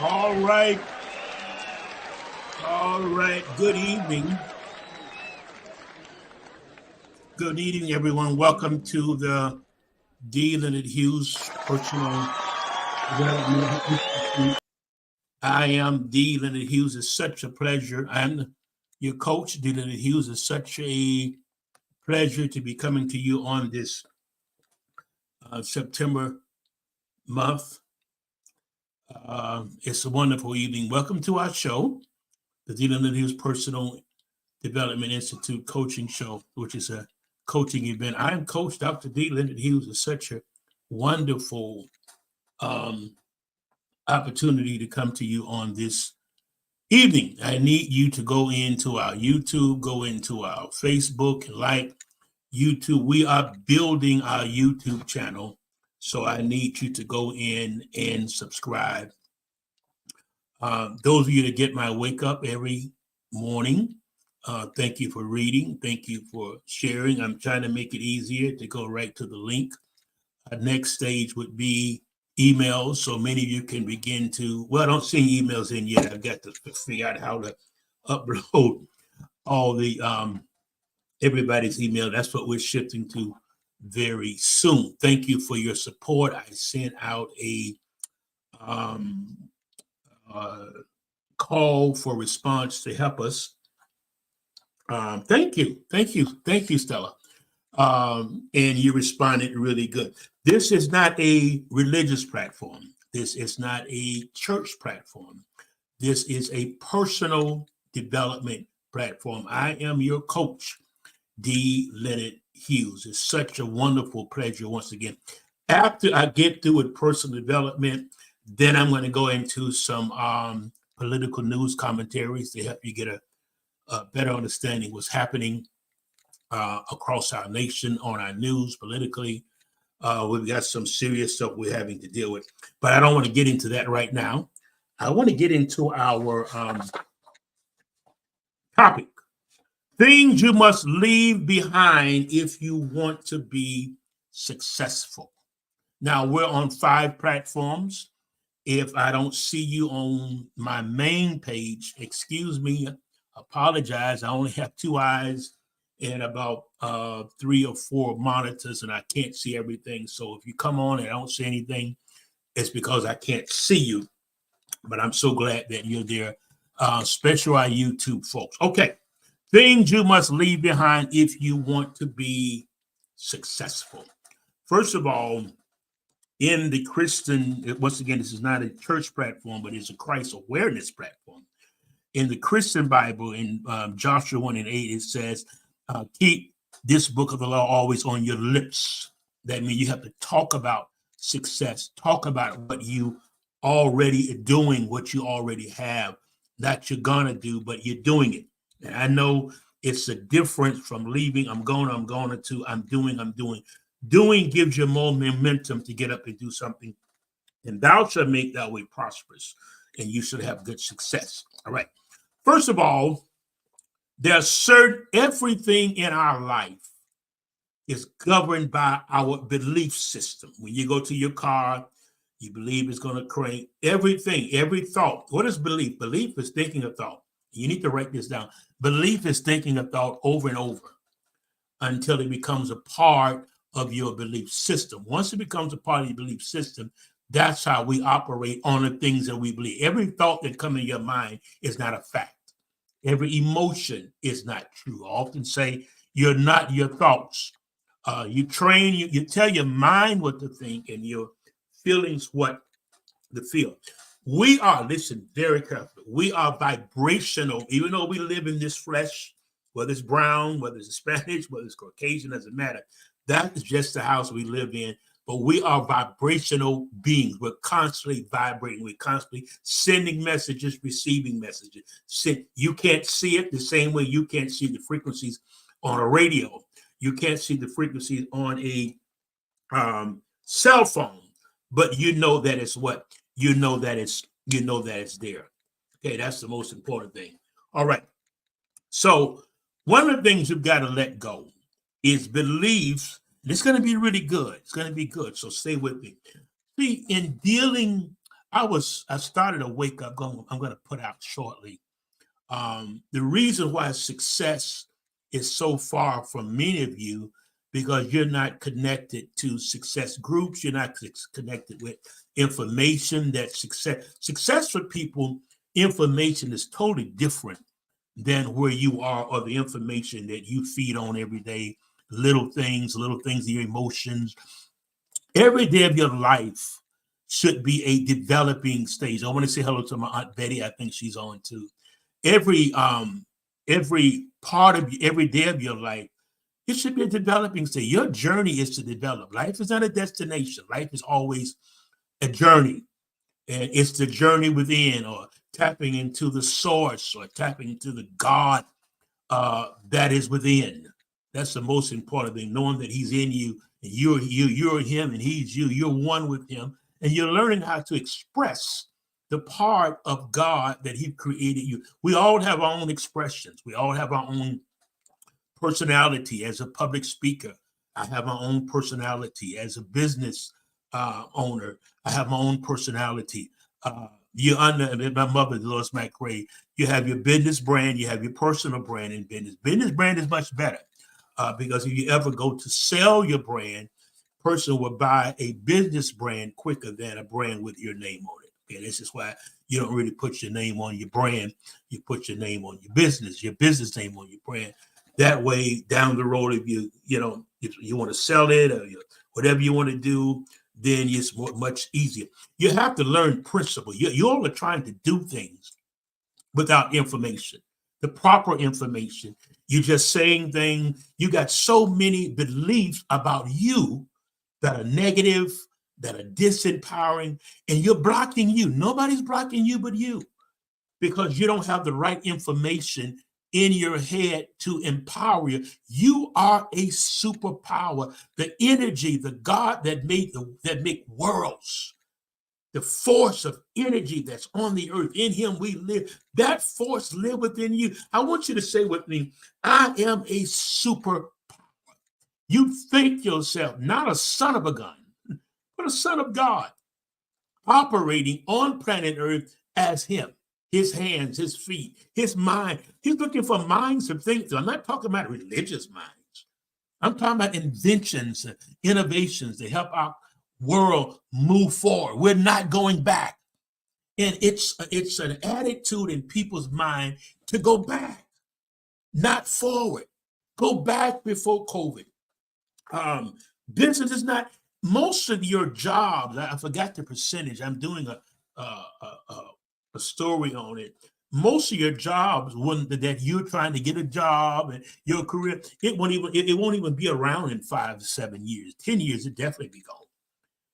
All right. Good evening. Good evening, everyone. Welcome to the D. Leonard Hughes Personal Development Institute. I am D. Leonard Hughes. It's such a pleasure. I'm your coach, D. Leonard Hughes. It's such a pleasure to be coming to you on this September month. It's a wonderful evening. Welcome to our show, the D. Leonard Hughes Personal Development Institute coaching show, which is a coaching event. I'm Coach Dr. D. Leonard Hughes. It's such a wonderful opportunity to come to you on this evening. I need you to go into our YouTube, go into our Facebook, like YouTube. We are building our YouTube channel, so I need you to go in and subscribe. Those of you that get my wake up every morning, thank you for reading. Thank you for sharing. I'm trying to make it easier to go right to the link. Our next stage would be emails, so many of you can begin to, well, I don't see emails in yet. I've got to figure out how to upload all the everybody's email. That's what we're shifting to very soon. Thank you for your support. I sent out a call for response to help us. Thank you, Stella. And you responded really good. This is not a religious platform. This is not a church platform. This is a personal development platform. I am your coach, D. Leonard Hughes. It's such a wonderful pleasure once again. After I get through with personal development, then I'm going to go into some political news commentaries to help you get a better understanding what's happening across our nation, on our news, politically. We've got some serious stuff we're having to deal with, but I don't want to get into that right now. I want to get into our topic. Things you must leave behind if you want to be successful. Now, we're on 5 platforms. If I don't see you on my main page, excuse me, apologize. I only have 2 eyes and about 3 or 4 monitors, and I can't see everything. So if you come on and I don't see anything, it's because I can't see you. But I'm so glad that you're there, especially our YouTube folks. Okay, things you must leave behind if you want to be successful. First of all, in the Christian, once again, this is not a church platform, but it's a Christ awareness platform. In the Christian Bible, in Joshua 1:8, it says, keep this book of the law always on your lips. That means you have to talk about success, talk about what you already are doing, what you already have, that you're gonna do, but you're doing it. And I know it's a difference from leaving, I'm going to, I'm doing. Doing gives you more momentum to get up and do something. And thou shalt make thy way prosperous, and you should have good success. All right. First of all, there's certain everything in our life is governed by our belief system. When you go to your car, you believe it's going to crank. Everything, every thought. What is belief? Belief is thinking a thought. You need to write this down. Belief is thinking a thought over and over until it becomes a part of your belief system. Once it becomes a part of your belief system, that's how we operate on the things that we believe. Every thought that comes in your mind is not a fact. Every emotion is not true. I often say you're not your thoughts. You train, you tell your mind what to think and your feelings what to feel. We are, listen very carefully, we are vibrational, even though we live in this flesh, whether it's brown, whether it's Spanish, whether it's Caucasian, doesn't matter. That is just the house we live in. But we are vibrational beings. We're constantly vibrating. We're constantly sending messages, receiving messages. You can't see it the same way you can't see the frequencies on a radio. You can't see the frequencies on a cell phone, but you know that it's what? You know that it's there. Okay, that's the most important thing. All right. So one of the things you've got to let go is beliefs. It's going to be really good. It's going to be good. So stay with me. See, in dealing I started a wake up I'm going to put out shortly. The reason why success is so far from many of you, because you're not connected to success groups, you're not connected with information. That success for people, information is totally different than where you are, or the information that you feed on every day. Little things, your emotions. Every day of your life should be a developing stage. I want to say hello to my Aunt Betty. I think she's on too. Every part of every day of your life, it should be a developing stage. Your journey is to develop. Life is not a destination. Life is always a journey, and it's the journey within, or tapping into the source, or tapping into the God that is within. That's the most important thing, knowing that He's in you, and you're Him, and He's you. You're one with Him, and you're learning how to express the part of God that He created you. We all have our own expressions. We all have our own personality. As a public speaker, I have my own personality. As a business owner, I have my own personality. You under my mother, Lois McRae, you have your business brand, you have your personal brand in business. Business brand is much better because if you ever go to sell your brand, person will buy a business brand quicker than a brand with your name on it. Okay, this is why you don't really put your name on your brand. You put your name on your business name on your brand. That way, down the road, if you want to sell it, or whatever you want to do, then it's much easier. You have to learn principle. You all are trying to do things without information, the proper information. You're just saying things. You got so many beliefs about you that are negative, that are disempowering, and you're blocking you. Nobody's blocking you but you, because you don't have the right information in your head to empower you. You are a superpower. The energy, the God that make worlds, the force of energy that's on the earth, in Him we live. That force live within you. I want you to say with me, I am a superpower. You think yourself not a son of a gun, but a son of God, operating on planet Earth as Him. His hands, His feet, His mind. He's looking for minds to think through. I'm not talking about religious minds. I'm talking about inventions, innovations to help our world move forward. We're not going back. And it's an attitude in people's mind to go back, not forward. Go back before COVID. Business is not, most of your jobs, I forgot the percentage. I'm doing a story on it. Most of your jobs, that you're trying to get a job and your career, it won't even be around in 5 to 7 years. 10 years, it definitely be gone.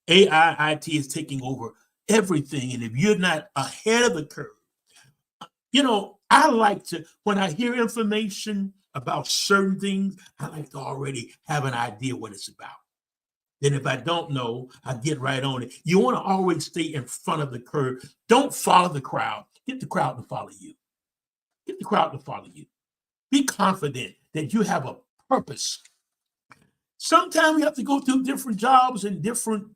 AI, IT is taking over everything, and if you're not ahead of the curve, I like to, when I hear information about certain things, I like to already have an idea what it's about. Then if I don't know, I get right on it. You want to always stay in front of the curve. Don't follow the crowd. Get the crowd to follow you. Get the crowd to follow you. Be confident that you have a purpose. Sometimes you have to go through different jobs and different,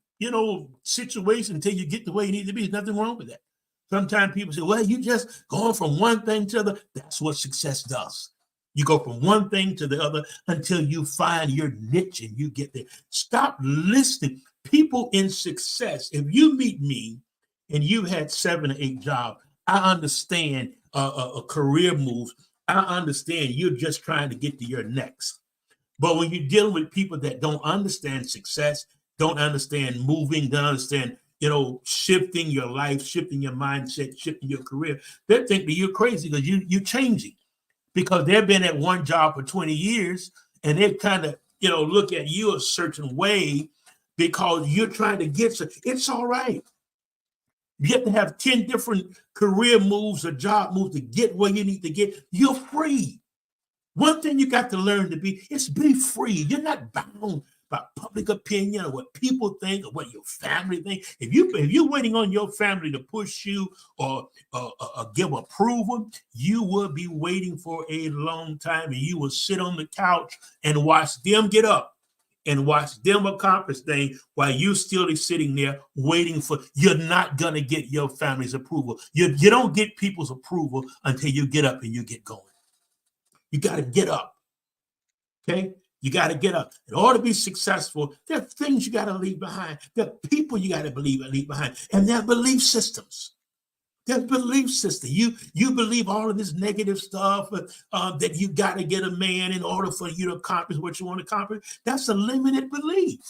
situations until you get the way you need to be. There's nothing wrong with that. Sometimes people say, well, you just going from one thing to the other. That's what success does. You go from one thing to the other until you find your niche and you get there. Stop listening. People in success, if you meet me and you've had 7 or 8 jobs, I understand a career moves. I understand you're just trying to get to your next. But when you're dealing with people that don't understand success, don't understand moving, don't understand, shifting your life, shifting your mindset, shifting your career, they think that you're crazy because you're changing. Because they've been at one job for 20 years and they kind of, look at you a certain way because you're trying to get, it's all right. You have to have 10 different career moves or job moves to get where you need to get. You're free. One thing you got to learn to be is be free. You're not bound by public opinion or what people think or what your family think. If you're waiting on your family to push you or give approval, you will be waiting for a long time, and you will sit on the couch and watch them get up and watch them accomplish things while you still is sitting there waiting for, you're not going to get your family's approval. You don't get people's approval until you get up and you get going. You got to get up. Okay? You got to get up. In order to be successful, there are things you got to leave behind. There are people you got to leave behind. And there are belief systems. There's belief system. You believe all of this negative stuff that you got to get a man in order for you to accomplish what you want to accomplish. That's a limited belief.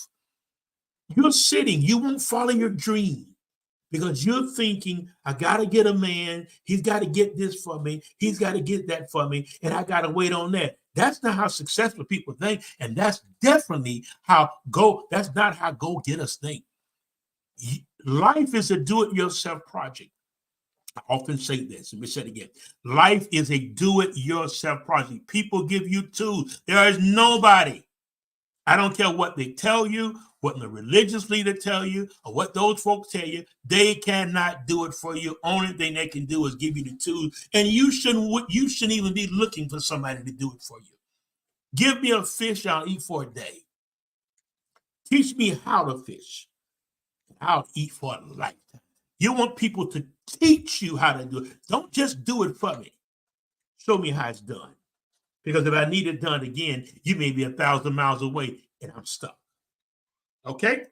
You're sitting, you won't follow your dream because you're thinking, I got to get a man. He's got to get this for me. He's got to get that for me. And I got to wait on that. That's not how successful people think. And that's definitely that's not how go-getters think. Life is a do-it-yourself project. I often say this. Let me say it again. Life is a do-it-yourself project. People give you tools. There is nobody. I don't care what they tell you, what the religious leader tell you, or what those folks tell you. They cannot do it for you. Only thing they can do is give you the tools. And you shouldn't even be looking for somebody to do it for you. Give me a fish I'll eat for a day. Teach me how to fish. I'll eat for a lifetime. You want people to teach you how to do it. Don't just do it for me. Show me how it's done. Because if I need it done again, you may be 1,000 miles away and I'm stuck. Okay?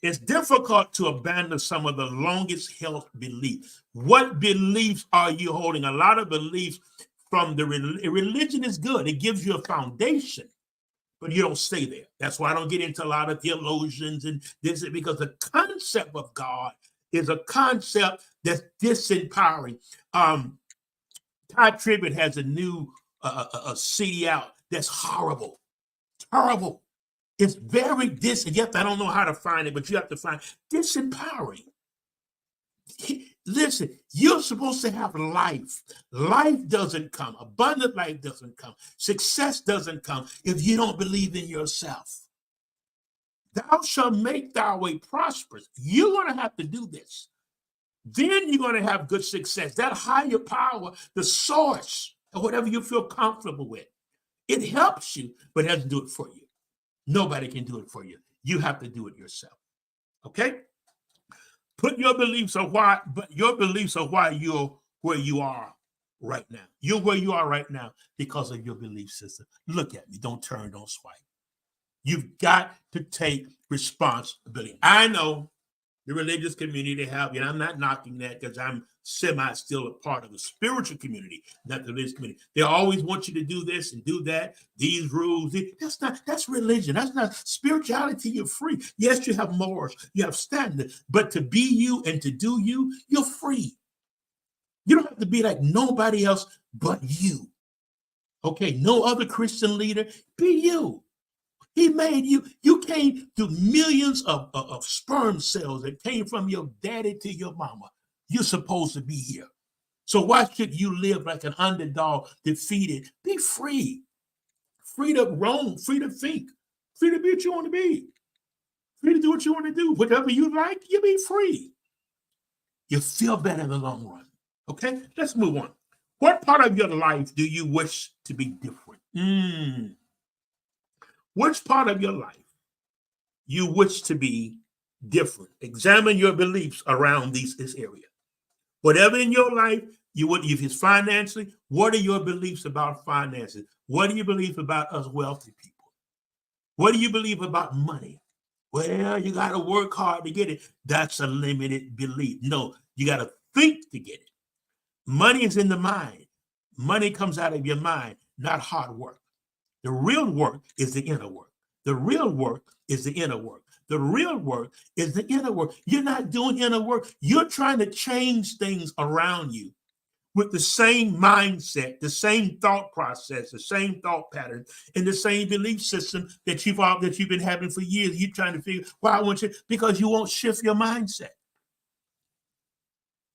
It's difficult to abandon some of the longest held beliefs. What beliefs are you holding? A lot of beliefs from the religion is good. It gives you a foundation, but you don't stay there. That's why I don't get into a lot of theologians and this, because the concept of God is a concept that's disempowering. Todd Tribbett has a new a CD out that's horrible, terrible. It's very yep, I don't know how to find it, but you have to find disempowering. Listen, you're supposed to have life. Life doesn't come. Abundant life doesn't come. Success doesn't come if you don't believe in yourself. Thou shalt make thy way prosperous. You're going to have to do this. Then you're going to have good success. That higher power, the source, or whatever you feel comfortable with, it helps you, but it doesn't do it for you. Nobody can do it for you. You have to do it yourself. Okay? Put your beliefs on why, but your beliefs are why you're where you are right now. You're where you are right now because of your belief system. Look at me. Don't turn, don't swipe. You've got to take responsibility. I know the religious community have, and I'm not knocking that because I'm still a part of the spiritual community, not the religious community. They always want you to do this and do that, these rules. That's religion. That's not spirituality. You're free. Yes, you have morals, you have standards, but to be you and to do you, you're free. You don't have to be like nobody else but you. Okay, no other Christian leader. Be you. He made you. You came through millions of sperm cells that came from your daddy to your mama. You're supposed to be here. So why should you live like an underdog, defeated? Be free. Free to roam, free to think, free to be what you want to be, free to do what you want to do. Whatever you like, you be free. You feel better in the long run. Okay, let's move on. What part of your life do you wish to be different? Which part of your life you wish to be different? Examine your beliefs around this area. Whatever in your life, if it's financially, what are your beliefs about finances? What do you believe about us wealthy people? What do you believe about money? Well, you got to work hard to get it. That's a limited belief. No, you got to think to get it. Money is in the mind. Money comes out of your mind, not hard work. The real work is the inner work. The real work is the inner work. The real work is the inner work. You're not doing inner work. You're trying to change things around you with the same mindset, the same thought process, the same thought pattern, and the same belief system that you've been having for years. You're trying to figure why I want you, because you won't shift your mindset.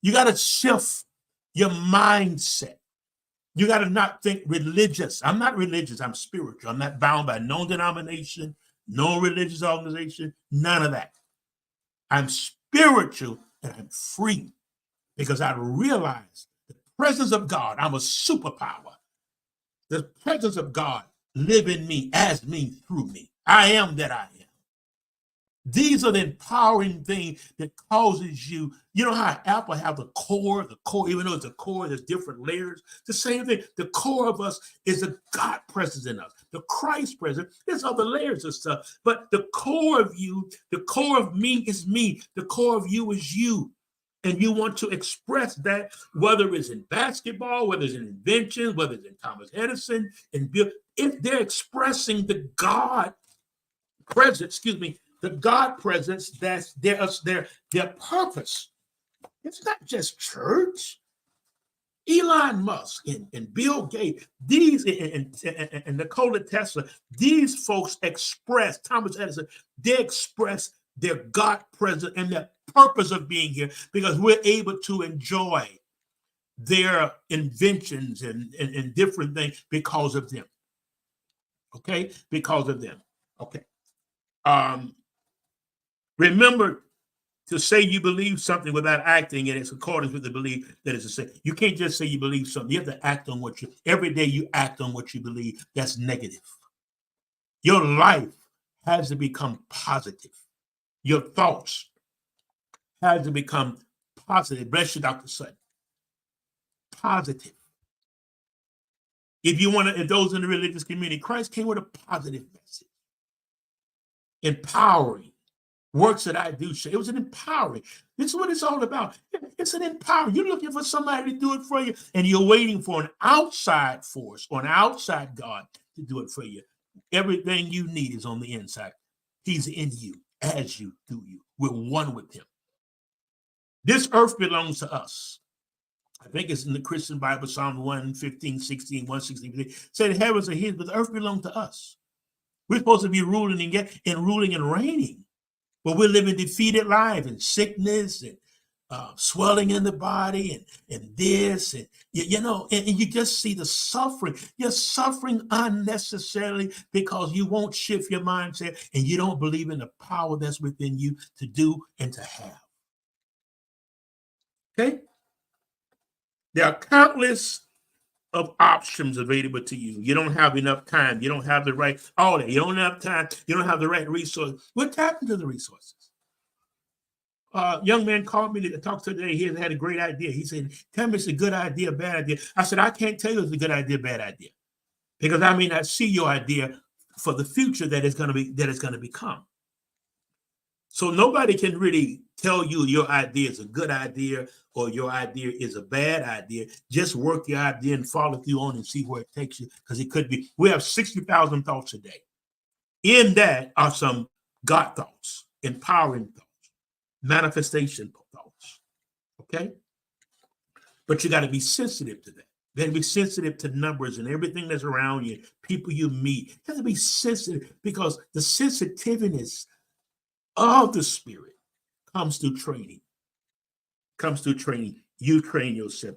You got to shift your mindset. You got to not think religious. I'm not religious. I'm spiritual. I'm not bound by no denomination, no religious organization, none of that. I'm spiritual and I'm free because I realize the presence of God. I'm a superpower. The presence of God live in me, as me, through me. I am that I am. These are the empowering things that causes you. You know how Apple have the core, even though it's a core, there's different layers. The same thing. The core of us is the God presence in us. The Christ presence. There's other layers of stuff. But the core of you, the core of me is me. The core of you is you. And you want to express that, whether it's in basketball, whether it's in inventions, whether it's in Thomas Edison, and Bill, if they're expressing the God presence, the God presence, that's their purpose. It's not just church. Elon Musk and Bill Gates, these and Nikola Tesla, these folks express, Thomas Edison, they express their God presence and their purpose of being here because we're able to enjoy their inventions and different things because of them. Okay? Because of them. Okay. Remember to say you believe something without acting in its accordance with the belief that is a sin. You can't just say you believe something. You have to act on what every day you act on what you believe. That's negative. Your life has to become positive. Your thoughts has to become positive. Bless you, Dr. Sutton. Positive. If you want to, if those in the religious community, Christ came with a positive message. Empowering. Works that I do. It was an empowering. This is what it's all about. It's an empowering. You're looking for somebody to do it for you, and you're waiting for an outside force or an outside God to do it for you. Everything you need is on the inside. He's in you, as you, through you. We're one with him. This earth belongs to us. I think it's in the Christian Bible, Psalm 115, 16, 116. Say the heavens are his, but the earth belongs to us. We're supposed to be ruling and reigning. But we're living defeated lives and sickness and swelling in the body and this and you just see the suffering. You're suffering unnecessarily because you won't shift your mindset and you don't believe in the power that's within you to do and to have. Okay? There are countless of options available to you. You don't have enough time. You don't have the right, all that. You don't have time. You don't have the right resources. What happened to the resources? Young man called me to talk today. He had a great idea. He said, tell me it's a good idea, bad idea. I said, I can't tell you it's a good idea, bad idea. Because I may not see your idea for the future that it's going to become. So nobody can really tell you your idea is a good idea or your idea is a bad idea. Just work your idea and follow through on and see where it takes you, because it could be. We have 60,000 thoughts a day. In that are some God thoughts, empowering thoughts, manifestation thoughts. Okay? But you got to be sensitive to that. You got to be sensitive to numbers and everything that's around you, people you meet. You have to be sensitive because the sensitiveness of the spirit comes through training. You train yourself.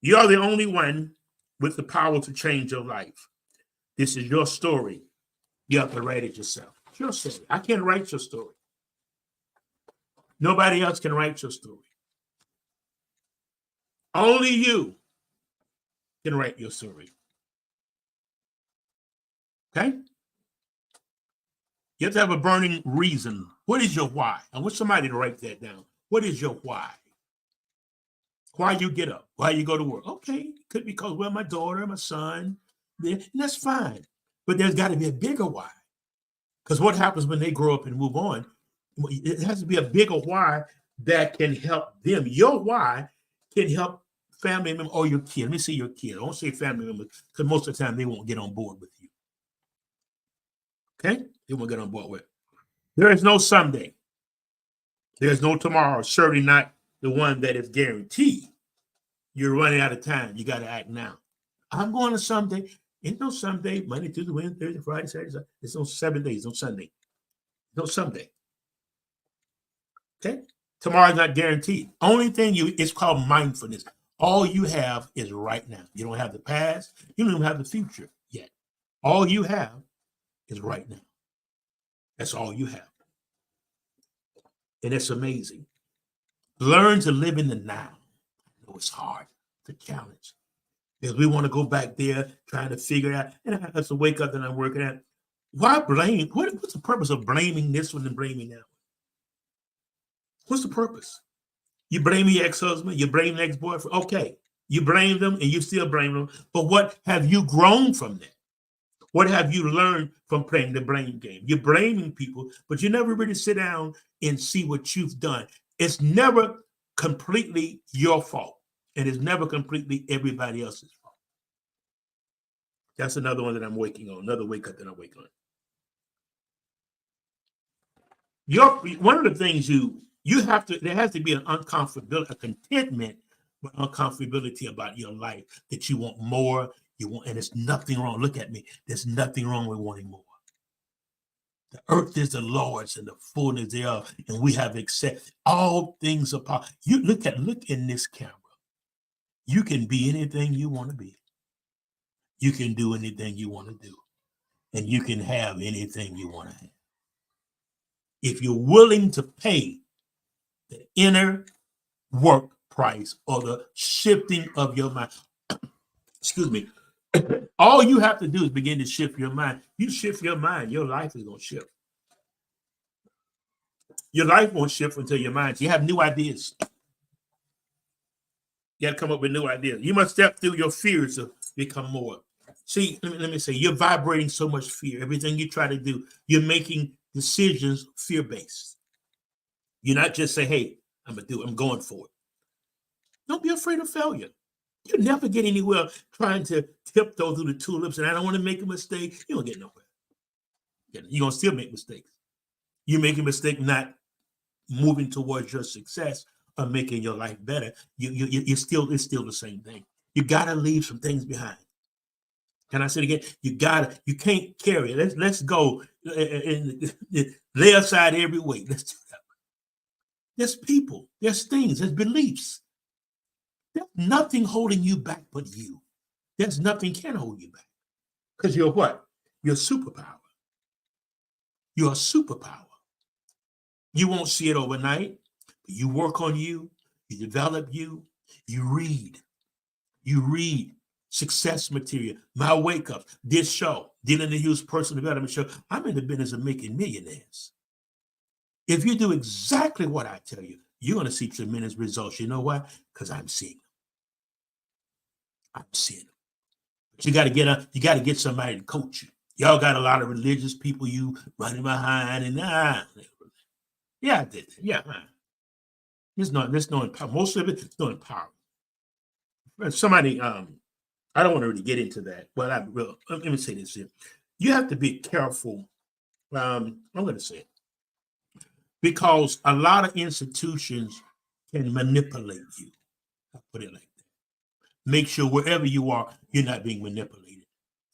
You are the only one with the power to change your life. This is your story. You have to write it yourself. It's your story. I can't write your story. Nobody else can write your story. Only you can write your story. Okay? You have to have a burning reason. What is your why? I want somebody to write that down. What is your why? Why you get up? Why you go to work? Okay, could be because, well, my daughter, my son, and that's fine. But there's got to be a bigger why. Because what happens when they grow up and move on? It has to be a bigger why that can help them. Your why can help family member or your kid. Let me see your kid. I won't say family members because most of the time they won't get on board with you. Okay? They won't get on board with it. There is no someday. There's no tomorrow. Certainly not the one that is guaranteed. You're running out of time. You got to act now. I'm going to someday. Ain't no someday. Monday, Tuesday, Wednesday, Thursday, Friday, Saturday, Sunday. It's no 7 days. No Sunday. No someday. Okay? Tomorrow is not guaranteed. Only thing it's called mindfulness. All you have is right now. You don't have the past. You don't even have the future yet. All you have is right now. That's all you have. And it's amazing. Learn to live in the now. I know it's hard. It's a challenge. Because we want to go back there trying to figure it out. And I have to wake up and I'm working at. Why blame? What's the purpose of blaming this one and blaming that one? What's the purpose? You blame your ex-husband, you blame the ex-boyfriend. Okay, you blame them and you still blame them. But what have you grown from that? What have you learned from playing the blame game? You're blaming people, but you never really sit down and see what you've done. It's never completely your fault, and it's never completely everybody else's fault. That's another one that I'm waking on, another wake up that I'm waking on. One of the things you have to, there has to be an uncomfortability, a contentment, but uncomfortability about your life, that you want more, you want, and there's nothing wrong. Look at me. There's nothing wrong with wanting more. The earth is the Lord's and the fullness thereof, and we have accepted all things apart. You look in this camera. You can be anything you want to be. You can do anything you want to do, and you can have anything you want to have. If you're willing to pay the inner work price or the shifting of your mind, excuse me, all you have to do is begin to shift your mind. You shift your mind, your life is going to shift. Your life won't shift until your mind. You have new ideas. You got to come up with new ideas. You must step through your fears to become more. See, let me say, you're vibrating so much fear. Everything you try to do, you're making decisions fear-based. You're not just say, hey, I'm going for it. Don't be afraid of failure. You never get anywhere trying to tiptoe through the tulips and I don't want to make a mistake. You don't get nowhere. You're going to still make mistakes. You make a mistake not moving towards your success or making your life better. It's still the same thing. You got to leave some things behind. Can I say it again? You can't carry it. Let's go and lay aside every weight. Let's do that. There's people, there's things, there's beliefs. There's nothing holding you back but you. There's nothing can hold you back. Because you're what? You're a superpower. You're a superpower. You won't see it overnight. But you work on you. You develop you. You read. You read success material. My wake up. This show. Dylan the Hughes Personal Development Show. I'm in the business of making millionaires. If you do exactly what I tell you, you're going to see tremendous results. You know why? Because I'm seeing them. I'm seeing them. But you got to get somebody to coach you. Y'all got a lot of religious people you running behind and yeah, I did. Yeah, there's no empowerment. Most of it is no empowerment. Somebody, I don't want to really get into that, but I will. Let me say this here. You have to be careful. I'm going to say it. Because a lot of institutions can manipulate you. I'll put it like that. Make sure wherever you are, you're not being manipulated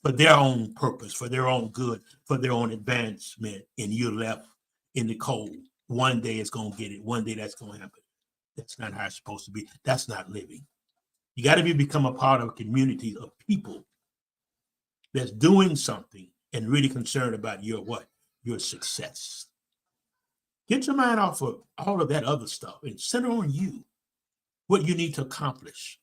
for their own purpose, for their own good, for their own advancement, and you're left in the cold. One day it's going to get it. One day that's going to happen. That's not how it's supposed to be. That's not living. You got to become a part of a community of people that's doing something and really concerned about your what? Your success. Get your mind off of all of that other stuff and center on you, what you need to accomplish.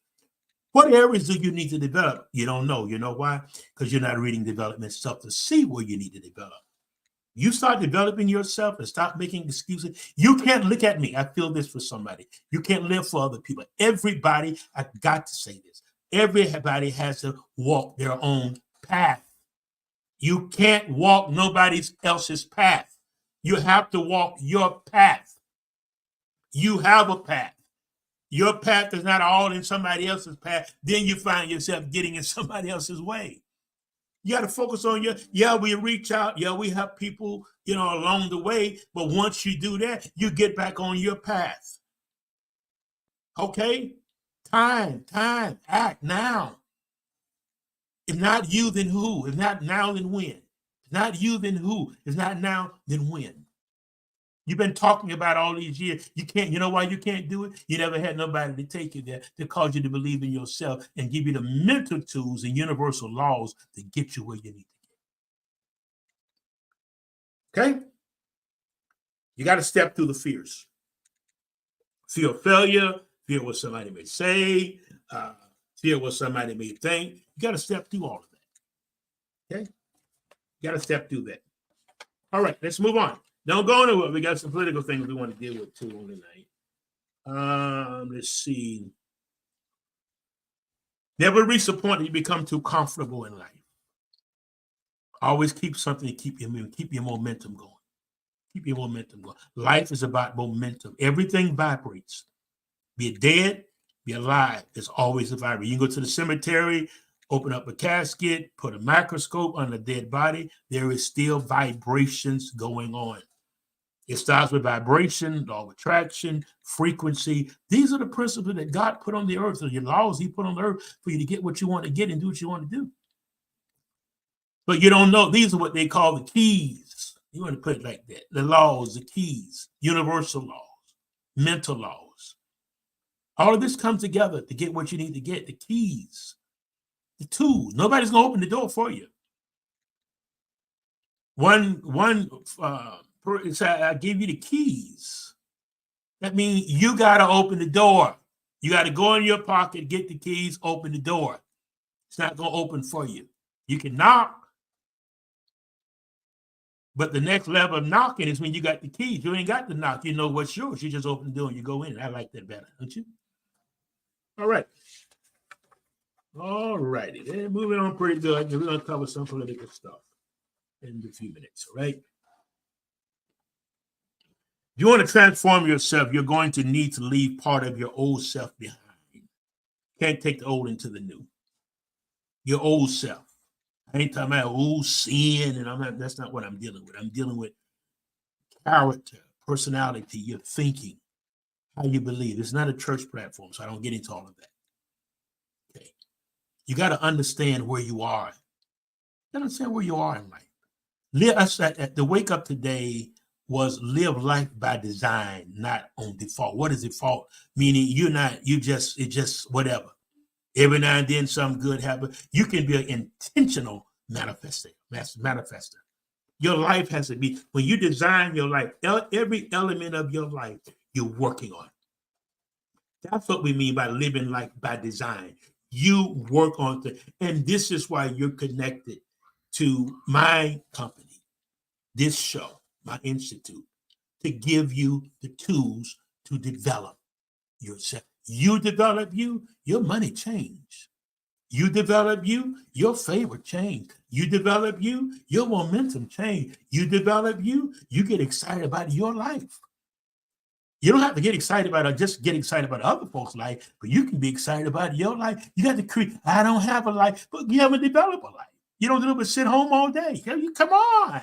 What areas do you need to develop? You don't know. You know why? Because you're not reading development stuff to see where you need to develop. You start developing yourself and stop making excuses. You can't look at me. I feel this for somebody. You can't live for other people. Everybody, I got to say this. Everybody has to walk their own path. You can't walk nobody else's path. You have to walk your path. You have a path. Your path is not all in somebody else's path. Then you find yourself getting in somebody else's way. You got to focus on we reach out. Yeah, we have people, along the way. But once you do that, you get back on your path. Okay? Time, act now. If not you, then who? If not now, then when? If not you, then who? If not now, then when? You've been talking about all these years. You know why you can't do it? You never had nobody to take you there, to cause you to believe in yourself and give you the mental tools and universal laws to get you where you need to get. Okay? You got to step through the fears. Fear of failure, fear what somebody may say, fear what somebody may think. You got to step through all of that. Okay? Got to step through that. All right, let's move on. Don't go anywhere. We got some political things we want to deal with too on tonight. Let's see. Never reach a point that you become too comfortable in life. Always keep something to keep your momentum going. Keep your momentum going. Life is about momentum. Everything vibrates. Be it dead, be alive. There's always a vibration. You can go to the cemetery, open up a casket, put a microscope on a dead body. There is still vibrations going on. It starts with vibration, law of attraction, frequency. These are the principles that God put on the earth, so your laws he put on the earth for you to get what you want to get and do what you want to do. But you don't know. These are what they call the keys. You want to put it like that. The laws, the keys, universal laws, mental laws. All of this comes together to get what you need to get, the keys, the tools. Nobody's going to open the door for you. I give you the keys. That means you got to open the door. You got to go in your pocket, get the keys, open the door. It's not going to open for you. You can knock, but the next level of knocking is when you got the keys. You ain't got to knock. You know what's yours. You just open the door and you go in. I like that better, don't you? All right. All righty. Then moving on pretty good. We're going to cover some political stuff in a few minutes, all right? If you want to transform yourself, you're going to need to leave part of your old self behind. Can't take the old into the new. Your old self. I ain't talking about old sin, and that's not what I'm dealing with. I'm dealing with character, personality, your thinking, how you believe. It's not a church platform, so I don't get into all of that. Okay. You got to understand where you are. You got to understand where you are in life. The wake up today was live life by design, not on default. What is default? Meaning it's just whatever. Every now and then something good happens. You can be an intentional manifester. Your life has to be, when you design your life, every element of your life you're working on. That's what we mean by living life by design. You work on things. And this is why you're connected to my company, this show, my institute, to give you the tools to develop yourself. You develop you, your money change. You develop you, your favor change. You develop you, your momentum change. You develop you get excited about your life. You don't have to get excited about just get excited about other folks' life, but you can be excited about your life. You got to create. I don't have a life, but you haven't developed a life. You don't do but sit home all day. Come on.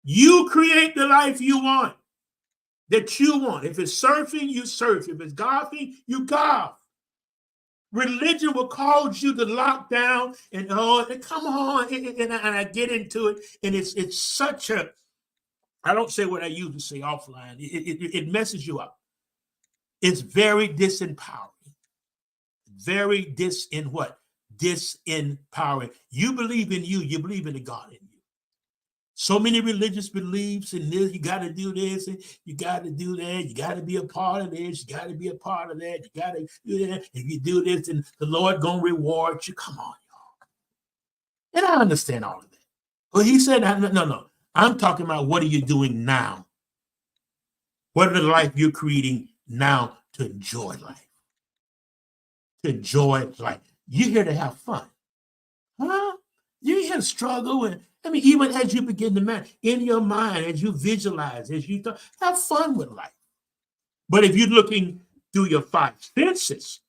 You create the life you want, that you want. If it's surfing, you surf. If it's golfing, you golf. Religion will cause you to lock down and come on, and I get into it, and it's such a. I don't say what I used to say offline. It messes you up. It's very disempowering. Very disempowering. You believe in you believe in the God in you. So many religious beliefs in this, you got to do this, and you got to do that, you got to be a part of this, you got to be a part of that, you got to do that. If you do this, then the Lord gonna reward you. Come on, y'all. And I understand all of that. But he said, no. I'm talking about what are you doing now? What are the life you're creating now to enjoy life? To enjoy life. You're here to have fun. Huh? You're here to struggle. And even as you begin to manage in your mind, as you visualize, as you have fun with life. But if you're looking through your five senses,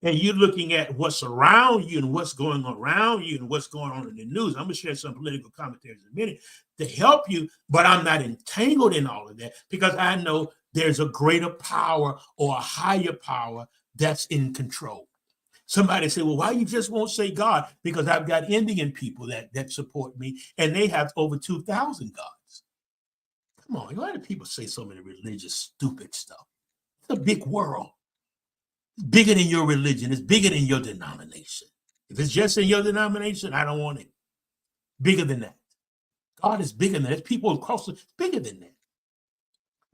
and you're looking at what's around you and what's going on around you and what's going on in the news. I'm going to share some political commentaries in a minute to help you, but I'm not entangled in all of that because I know there's a greater power or a higher power that's in control. Somebody say, well, why you just won't say God? Because I've got Indian people that support me, and they have over 2,000 gods. Come on, why do people say so many religious, stupid stuff? It's a big world. Bigger than your religion. It's bigger than your denomination. If it's just in your denomination, I don't want it. Bigger than that. God is bigger than that. There's people across it's bigger than that.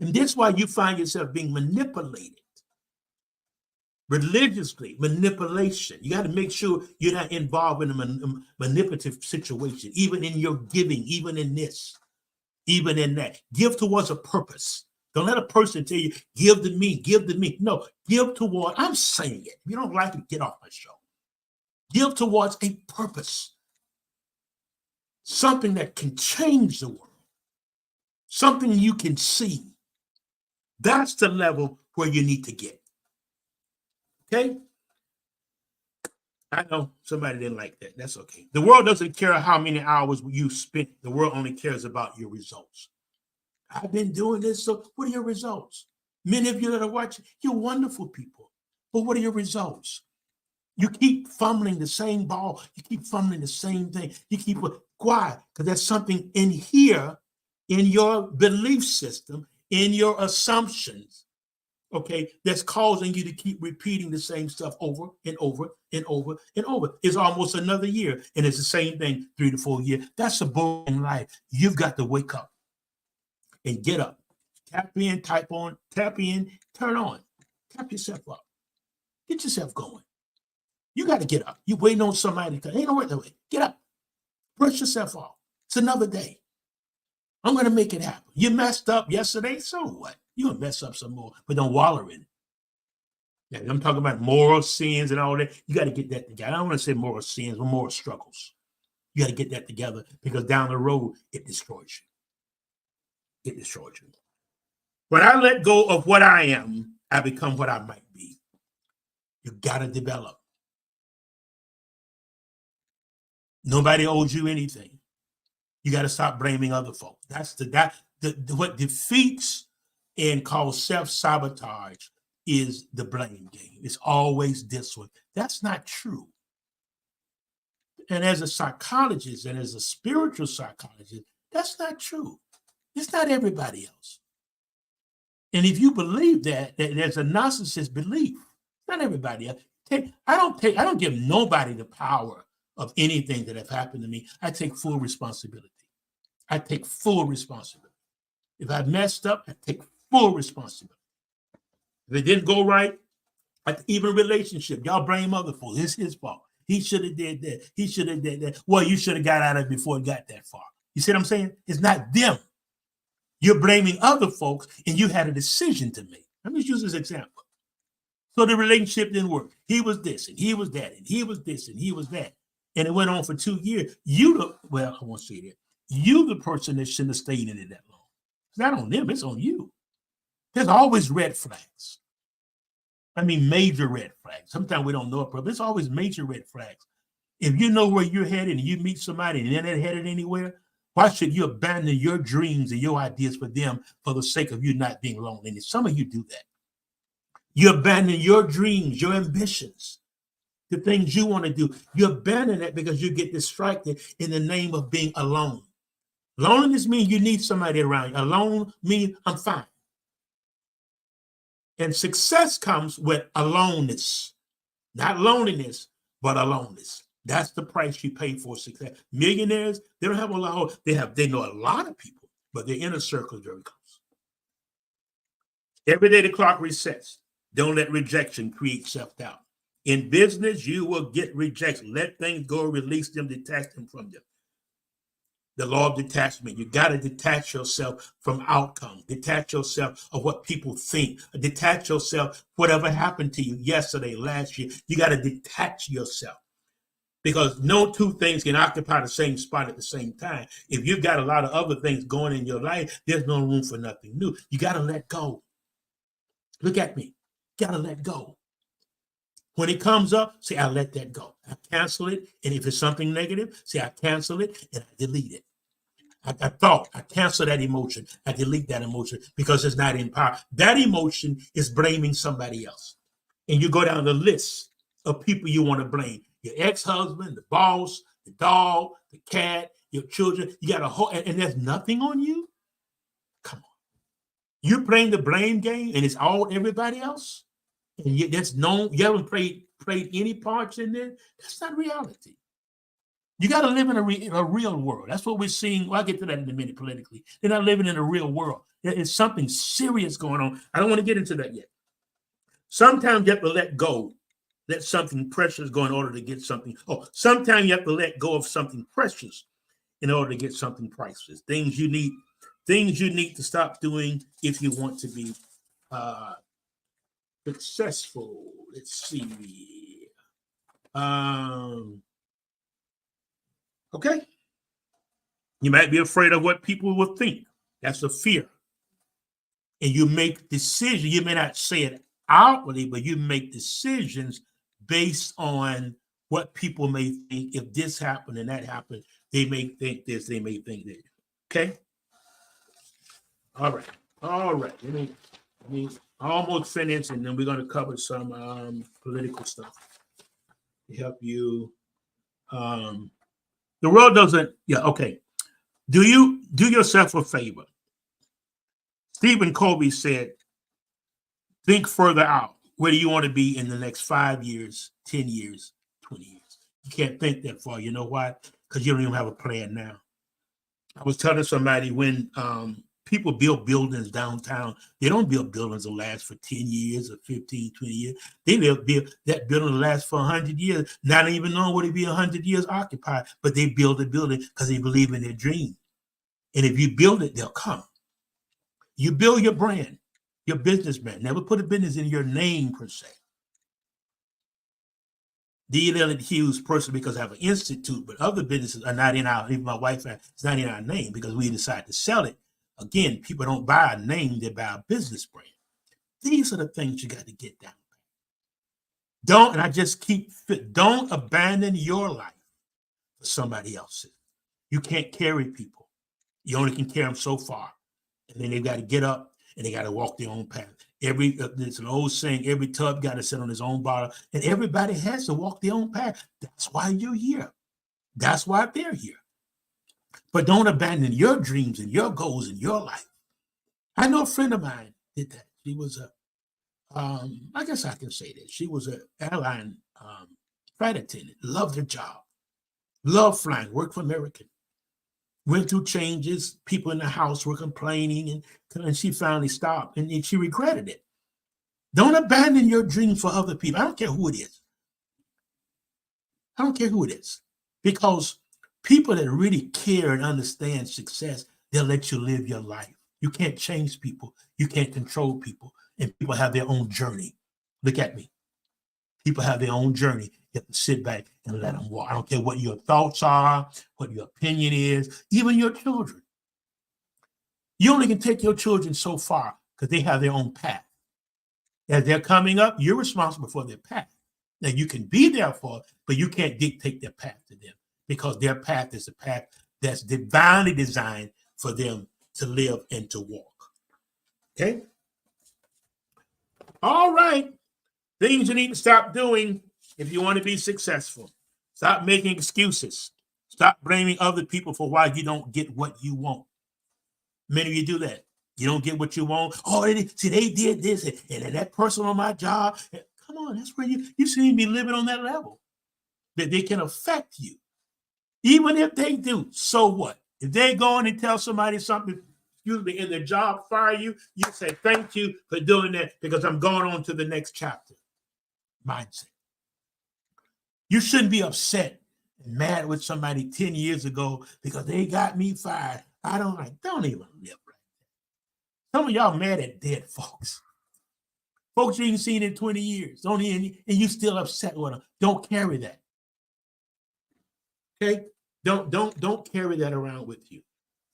And that's why you find yourself being manipulated religiously, manipulation. You got to make sure you're not involved in a manipulative situation, even in your giving, even in this, even in that. Give towards a purpose. Don't let a person tell you, give to me, give to me. No, give toward, I'm saying it. If you don't like it, get off my show. Give towards a purpose. Something that can change the world. Something you can see. That's the level where you need to get. Okay? I know somebody didn't like that. That's okay. The world doesn't care how many hours you spent. The world only cares about your results. I've been doing this, so what are your results? Many of you that are watching, you're wonderful people. But what are your results? You keep fumbling the same ball. You keep fumbling the same thing. You keep, why? Because there's something in here, in your belief system, in your assumptions, okay, that's causing you to keep repeating the same stuff over and over and over and over. It's almost another year, and it's the same thing 3 to 4 years. That's a boring life. You've got to wake up and get up. Tap in, type on, tap in, turn on. Tap yourself up. Get yourself going. You got to get up. You're waiting on somebody to come. Ain't no way. Get up. Brush yourself off. It's another day. I'm going to make it happen. You messed up yesterday, so what? You'll mess up some more, but don't wallow in it. Yeah, I'm talking about moral sins and all that. You got to get that together. I don't want to say moral sins, but moral struggles. You got to get that together because down the road, it destroys you. It destroys you. When I let go of what I am, I become what I might be. You got to develop. Nobody owes you anything. You got to stop blaming other folks. That's what defeats and causes self-sabotage is the blame game. It's always this one. That's not true. And as a psychologist and as a spiritual psychologist, that's not true. It's not everybody else. And if you believe that there's a narcissist belief, not everybody else. I don't give nobody the power of anything that have happened to me. I take full responsibility. I take full responsibility. If I messed up, I take full responsibility. If it didn't go right, even relationship, y'all blame other folks. It's his fault. He should have did that. He should have did that. Well, you should have got out of it before it got that far. You see what I'm saying? It's not them. You're blaming other folks, and you had a decision to make. Let me use this example. So the relationship didn't work. He was this, and he was that, and he was this, and he was that. And it went on for 2 years. I won't say that. You, the person that shouldn't have stayed in it that long. It's not on them, it's on you. There's always red flags. I mean, major red flags. Sometimes we don't know it, but there's always major red flags. If you know where you're headed and you meet somebody and they're not headed anywhere, why should you abandon your dreams and your ideas for them for the sake of you not being lonely? And some of you do that. You abandon your dreams, your ambitions, the things you want to do. You abandon that because you get distracted in the name of being alone. Loneliness means you need somebody around you. Alone means I'm fine. And success comes with aloneness, not loneliness, but aloneness. That's the price you pay for success. Millionaires, they don't have a lot. They know a lot of people, but their inner circle is very close. Every day the clock resets. Don't let rejection create self-doubt. In business, you will get rejection. Let things go, release them, detach them from them. The law of detachment. You got to detach yourself from outcomes. Detach yourself of what people think. Detach yourself, whatever happened to you yesterday, last year. You got to detach yourself because no two things can occupy the same spot at the same time. If you've got a lot of other things going in your life, there's no room for nothing new. You got to let go. Look at me. Got to let go. When it comes up, say, I let that go. I cancel it. And if it's something negative, say, I cancel it and I delete it. I cancel that emotion. I delete that emotion because it's not in power. That emotion is blaming somebody else. And you go down the list of people you want to blame. Your ex-husband, the boss, the dog, the cat, your children. You got a whole, and there's nothing on you? Come on. You're playing the blame game and it's all everybody else? And you haven't played any parts in there? That's not reality. You got to live in a real world. That's what we're seeing. Well, I'll get to that in a minute politically. They're not living in a real world. There is something serious going on. I don't want to get into that yet. Sometimes you have to let go, let something precious go in order to get something. Oh, sometimes you have to let go of something precious in order to get something priceless. Things you need to stop doing if you want to be uh, successful. Let's see. Okay. You might be afraid of what people will think. That's a fear. And you make decisions. You may not say it outwardly, but you make decisions based on what people may think. If this happened and that happened, they may think this, they may think that. Okay. All right. All right. Let me almost finish, and then we're going to cover some political stuff to help you. The world doesn't, yeah, okay. Do yourself a favor. Stephen Covey said, think further out. Where do you want to be in the next 5 years, 10 years, 20 years? You can't think that far. You know why? Because you don't even have a plan now. I was telling somebody when people build buildings downtown, they don't build buildings that last for 10 years or 15, 20 years. They build that building will last for 100 years, not even knowing what it be 100 years occupied, but they build a building because they believe in their dream. And if you build it, they'll come. You build your brand, your business brand. Never put a business in your name per se. D. Elliott Hughes personally because I have an institute, but other businesses are not in our, even my wife, it's not in our name because we decide to sell it. Again, people don't buy a name, they buy a business brand. These are the things you got to get down. Don't abandon your life for somebody else's. You can't carry people. You only can carry them so far. And then they've got to get up and they got to walk their own path. There's an old saying, every tub got to sit on his own bottom, and everybody has to walk their own path. That's why you're here. That's why they're here. But don't abandon your dreams and your goals in your life. I know a friend of mine did that. She was I guess I can say this. She was an airline flight attendant, loved her job, loved flying, worked for American. Went through changes. People in the house were complaining, and she finally stopped, and she regretted it. Don't abandon your dream for other people. I don't care who it is. I don't care who it is. Because people that really care and understand success, they'll let you live your life. You can't change people. You can't control people. And people have their own journey. Look at me. People have their own journey. You have to sit back and let them walk. I don't care what your thoughts are, what your opinion is, even your children. You only can take your children so far because they have their own path. As they're coming up, you're responsible for their path. Now, you can be there for it, but you can't dictate their path to them because their path is a path that's divinely designed for them to live and to walk. Okay? All right. Things you need to stop doing if you want to be successful. Stop making excuses. Stop blaming other people for why you don't get what you want. Many of you do that. You don't get what you want. Oh, they did this, and that person on my job. Come on, that's where you seem to be living on that level. That they can affect you. Even if they do, so what? If they go in and tell somebody something, excuse me, in their job, fire you, you say, thank you for doing that because I'm going on to the next chapter. Mindset. You shouldn't be upset and mad with somebody 10 years ago because they got me fired. Don't even live right. Some of y'all mad at dead folks. Folks you ain't seen in 20 years. And you still upset with them. Don't carry that. Okay? Don't carry that around with you.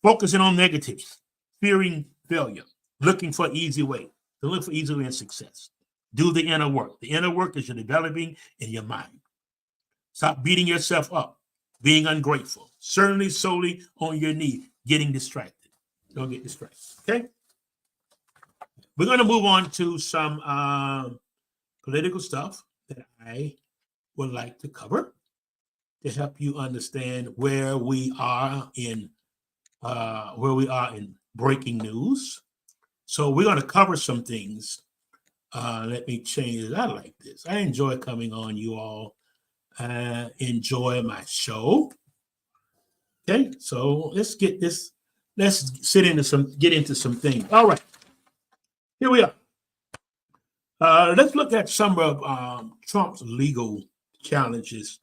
Focusing on negatives, fearing failure, looking for easy way. To look for easy way and success. Do the inner work. The inner work is you're developing in your mind. Stop beating yourself up, being ungrateful, certainly solely on your knee, getting distracted. Don't get distracted. Okay? We're going to move on to some political stuff that I would like to cover to help you understand where we are in breaking news. So we're going to cover some things. Let me change it. I like this. I enjoy coming on, you all. Enjoy my show. Okay, so let's get this. Let's get into some things. All right, here we are. Let's look at some of Trump's legal challenges.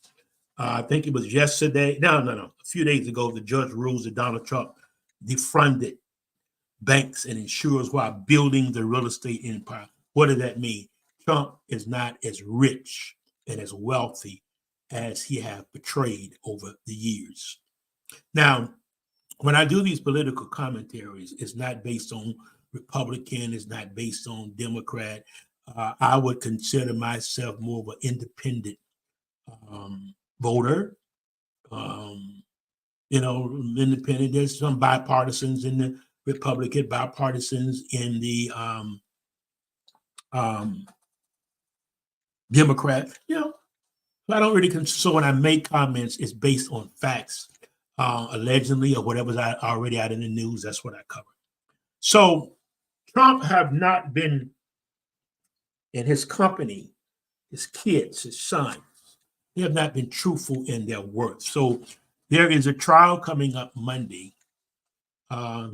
I think it was yesterday. No. A few days ago, the judge rules that Donald Trump defrauded banks and insurers while building the real estate empire. What does that mean? Trump is not as rich and as wealthy as he has portrayed over the years. Now, when I do these political commentaries, it's not based on Republican, it's not based on Democrat. I would consider myself more of an independent voter. Independent. There's some bipartisans in the Republican, bipartisans in the Democrat. I don't really so when I make comments, it's based on facts, allegedly, or whatever's already out in the news. That's what I cover. So Trump have not been, in his company, his kids, his sons, they have not been truthful in their worth. So there is a trial coming up Monday,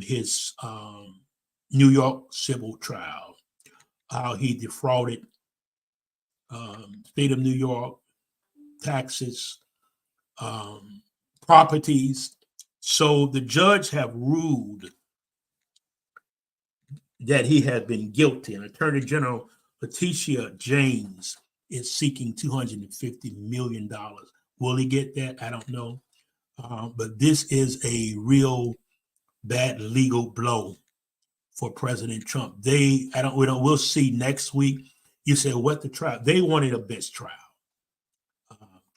his New York civil trial, how he defrauded state of New York, taxes, properties. So the judge have ruled that he had been guilty, and Attorney General Letitia James is seeking $250 million. Will he get that? I don't know. But this is a real bad legal blow for President Trump. We'll see next week. You say, what the trial? They wanted a bench trial.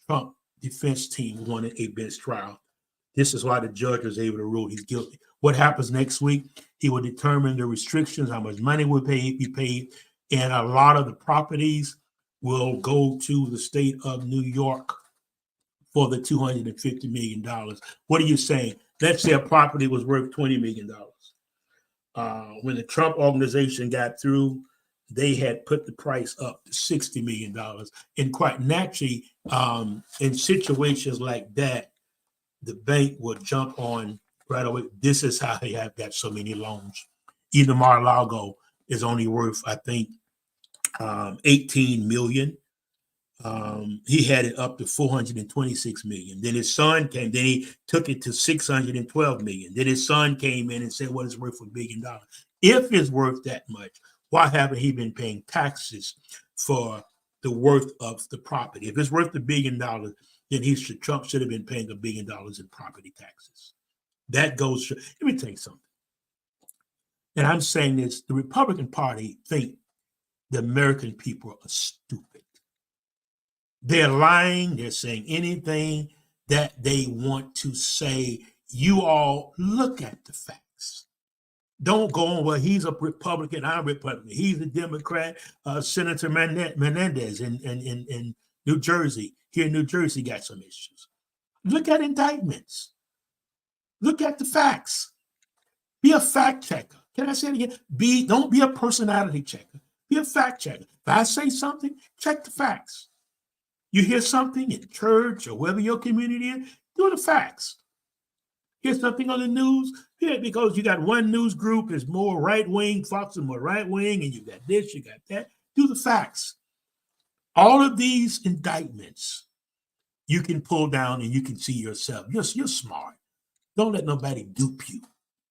Trump defense team wanted a bench trial. This is why the judge was able to rule he's guilty. What happens next week? He will determine the restrictions, how much money will be paid, and a lot of the properties will go to the state of New York for the $250 million. What are you saying? Let's say a property was worth $20 million. When the Trump organization got through, they had put the price up to $60 million. And quite naturally, in situations like that, the bank will jump on right away. This is how they have got so many loans. Even Mar-a-Lago is only worth, I think, 18 million. He had it up to 426 million. Then his son came, then he took it to 612 million. Then his son came in and said, what is worth $1 billion? If it's worth that much, why haven't he been paying taxes for the worth of the property? If it's worth $1 billion, then Trump should have been paying $1 billion in property taxes. That goes, let me tell you something. And I'm saying this, the Republican Party think the American people are stupid. They're lying. They're saying anything that they want to say. You all look at the facts. Don't go on, well, he's a Republican, I'm a Republican. He's a Democrat. Senator Menendez in New Jersey, here in New Jersey, got some issues. Look at indictments. Look at the facts. Be a fact checker. Can I say it again? Don't be a personality checker. Be a fact checker. If I say something, check the facts. You hear something in church or wherever your community is, do the facts. Hear something on the news, because you got one news group is more right-wing, Fox is more right-wing, and you got this, you got that. Do the facts. All of these indictments, you can pull down and you can see yourself. You're smart. Don't let nobody dupe you,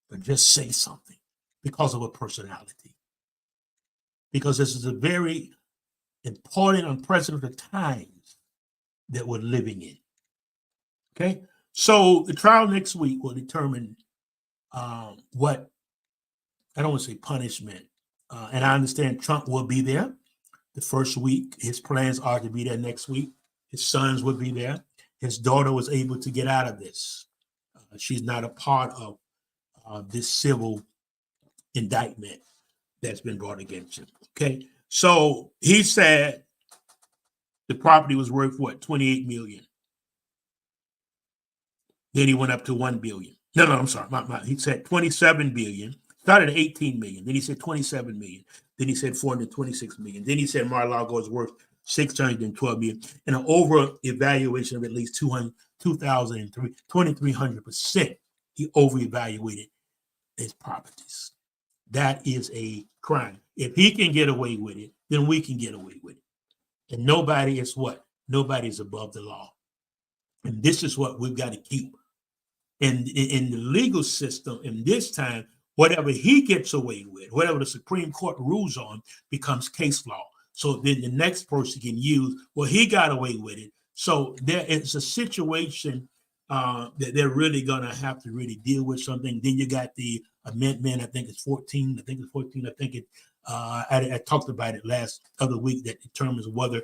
but just say something because of a personality. Because this is a very important, unprecedented times that we're living in. Okay? So the trial next week will determine what, I don't want to say punishment, and I understand Trump will be there the first week. His plans are to be there next week. His sons will be there. His daughter was able to get out of this. She's not a part of this civil indictment that's been brought against him. Okay, so he said the property was worth what, 28 million. Then he went up to 1 billion. No, I'm sorry. He said 27 billion. Started at 18 million. Then he said 27 million. Then he said 426 million. Then he said Mar-a-Lago is worth 612 million. And an over evaluation of at least 2,300%. He over evaluated his properties. That is a crime. If he can get away with it, then we can get away with it. And nobody is what? Nobody is above the law. And this is what we've got to keep. In the legal system, in this time, whatever he gets away with, whatever the Supreme Court rules on, becomes case law. So then the next person can use, well, he got away with it. So there is a situation that they're really going to have to really deal with something. Then you got the amendment, I think it's 14. I talked about it last other week, that determines whether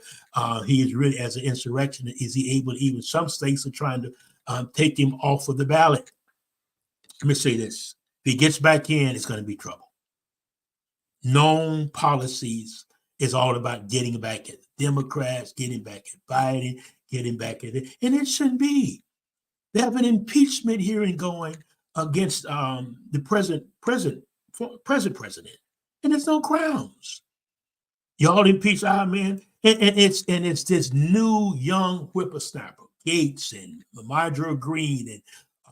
he is really, as an insurrectionist, is he able to, even some states are trying to take him off of the ballot. Let me say this. If he gets back in, it's going to be trouble. Known policies is all about getting back at the Democrats, getting back at Biden, getting back at it. And it shouldn't be. They have an impeachment hearing going against the present president. And there's no grounds. Y'all impeach our man. And it's this new young whippersnapper, Gates and Marjorie Green and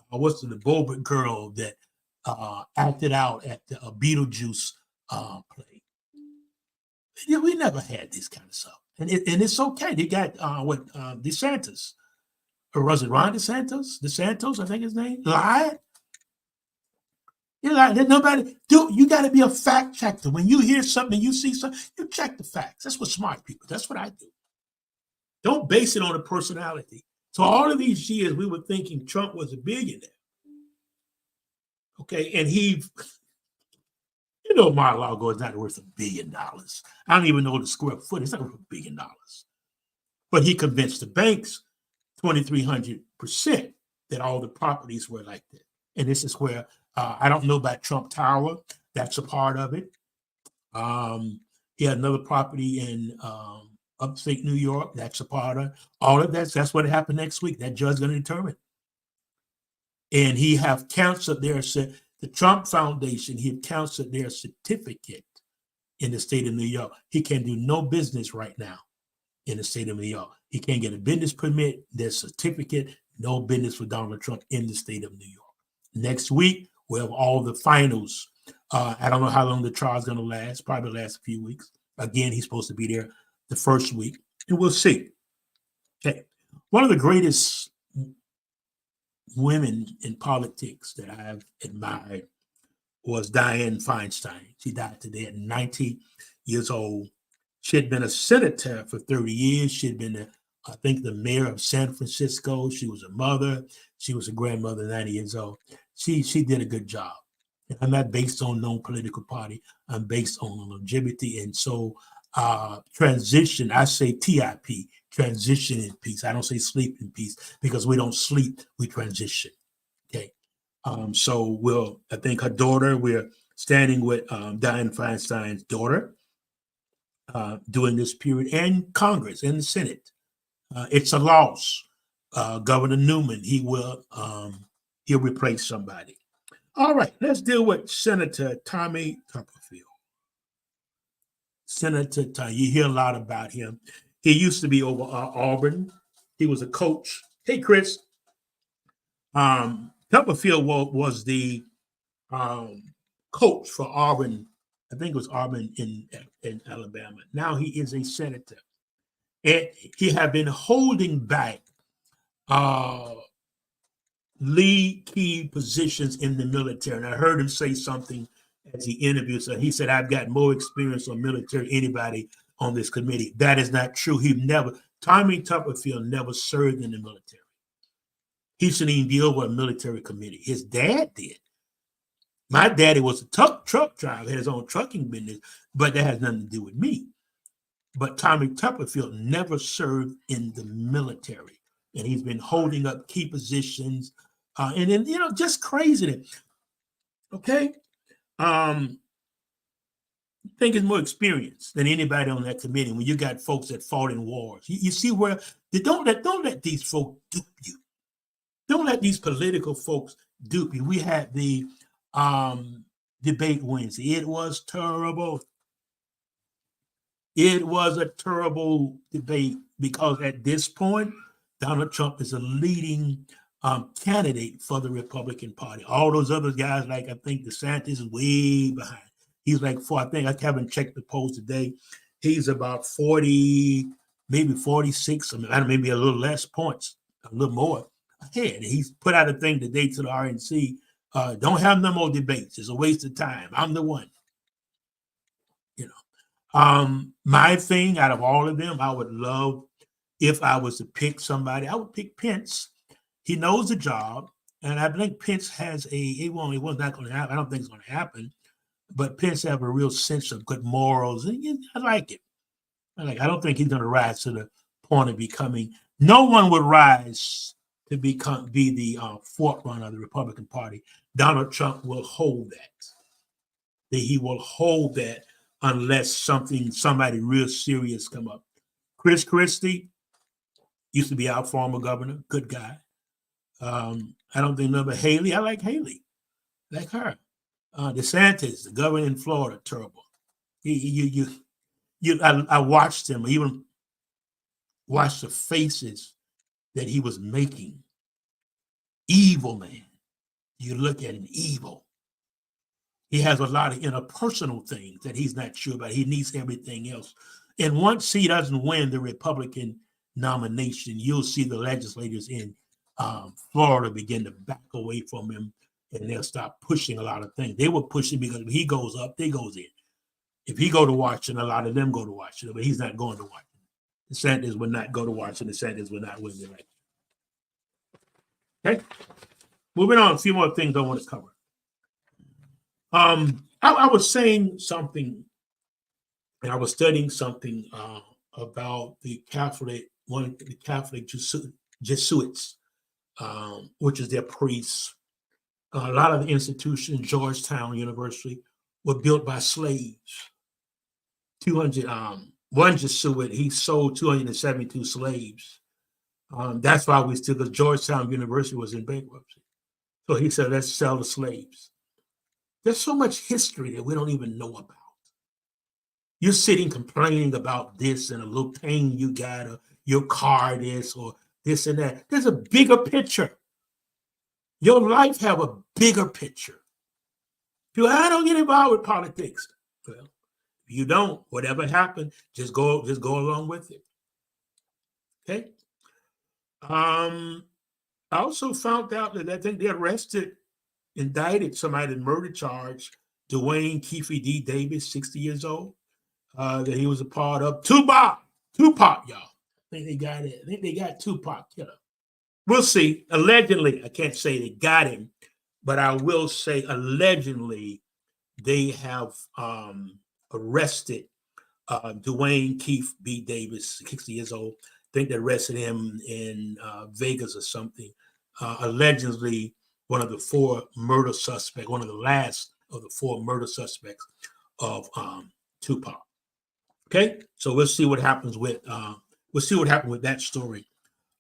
what's the Boebert girl that acted out at the Beetlejuice play. Yeah, we never had this kind of stuff. And it's okay. They got DeSantis. Or was it Ron DeSantis? DeSantis, I think his name, lied. You like that? Nobody do. You got to be a fact checker. When you hear something, you see something, you check the facts. That's what smart people. That's what I do. Don't base it on a personality. So all of these years, we were thinking Trump was a billionaire. Okay, and Mar-a-Lago is not worth $1 billion. I don't even know the square foot. It's not worth $1 billion. But he convinced the banks 2,300% that all the properties were like that. And this is where I don't know about Trump Tower. That's a part of it. He had another property in upstate New York. That's a part of it. All of that. That's what happened next week. That judge is going to determine. And he have canceled the Trump Foundation. He have canceled their certificate in the state of New York. He can do no business right now in the state of New York. He can't get a business permit, their certificate, no business for Donald Trump in the state of New York. Next week, we'll have all the finals. I don't know how long the trial is going to last, probably last a few weeks. Again, he's supposed to be there the first week, and we'll see. Okay. One of the greatest women in politics that I've admired was Dianne Feinstein. She died today at 90 years old. She had been a senator for 30 years. She had been, I think, the mayor of San Francisco. She was a mother. She was a grandmother, 90 years old. She did a good job. I'm not based on no political party. I'm based on longevity. And so transition, I say TIP, transition in peace. I don't say sleep in peace because we don't sleep, we transition. Okay. So I think her daughter, we're standing with Dianne Feinstein's daughter during this period, and Congress and the Senate. It's a loss. Governor Newman, he'll replace somebody. All right, let's deal with Senator Tommy Tuberville. Senator Tommy, you hear a lot about him. He used to be over Auburn. He was a coach. Hey, Chris. Tuberville was the coach for Auburn. I think it was Auburn in Alabama. Now he is a senator. And he had been holding back lead key positions in the military. And I heard him say something as he interviewed. So he said, I've got more experience on military than anybody on this committee. That is not true. Tommy Tuberville never served in the military. He shouldn't even be over a military committee. His dad did. My daddy was a truck driver, had his own trucking business, but that has nothing to do with me. But Tommy Tuberville never served in the military. And he's been holding up key positions. And then, just crazy. Okay? I think it's more experience than anybody on that committee when you got folks that fought in wars. You see where don't let these folks dupe you. Don't let these political folks dupe you. We had the debate Wednesday. It was terrible. It was a terrible debate because at this point, Donald Trump is a leading candidate for the Republican Party. All those other guys, I think DeSantis is way behind. He's like I haven't checked the polls today. He's about 40, maybe 46, maybe a little less points, a little more ahead. And he's put out a thing today to the RNC. Don't have no more debates. It's a waste of time. I'm the one. You know, my thing out of all of them, I would love if I was to pick somebody, I would pick Pence. He knows the job, and I think Pence has it was not going to happen. I don't think it's going to happen, but Pence have a real sense of good morals, and I like it. I don't think he's going to rise to the point of becoming. No one would rise to be the forerunner of the Republican Party. Donald Trump will hold that. He will hold that unless somebody real serious come up. Chris Christie used to be our former governor, good guy. I don't think number Haley. I like Haley, like her. DeSantis, the governor in Florida, terrible. I watched him. I even watched the faces that he was making. Evil man. You look at him, evil. He has a lot of interpersonal things that he's not sure about. He needs everything else. And once he doesn't win the Republican nomination, you'll see the legislators in Florida begin to back away from him, and they'll stop pushing a lot of things. They were pushing because if he goes up, they goes in. If he go to Washington, a lot of them go to Washington, but he's not going to Washington. DeSantis would not go to Washington. DeSantis would not win the election. Okay, moving on. A few more things I want to cover. I was saying something, and I was studying something about the Catholic Jesuits, which is their priests. A lot of the institutions, Georgetown University, were built by slaves. 200. One Jesuit, he sold 272 slaves. That's why because Georgetown University was in bankruptcy. So he said, let's sell the slaves. There's so much history that we don't even know about. You're sitting complaining about this and a little pain you got, or your car this, or this and that. There's a bigger picture. Your life have a bigger picture. I don't get involved with politics. Well, if you don't, whatever happened, just go along with it. Okay. I also found out that I think they indicted somebody in murder charge, Dwayne Keefe D. Davis, 60 years old, that he was a part of Tupac, y'all. I think they got it. I think they got Tupac killer. We'll see. Allegedly, I can't say they got him, but I will say allegedly they have arrested Dwayne Keefe B. Davis, 60 years old. I think they arrested him in Vegas or something. Allegedly, one of the last of the four murder suspects of Tupac. Okay, so we'll see what happens with that story.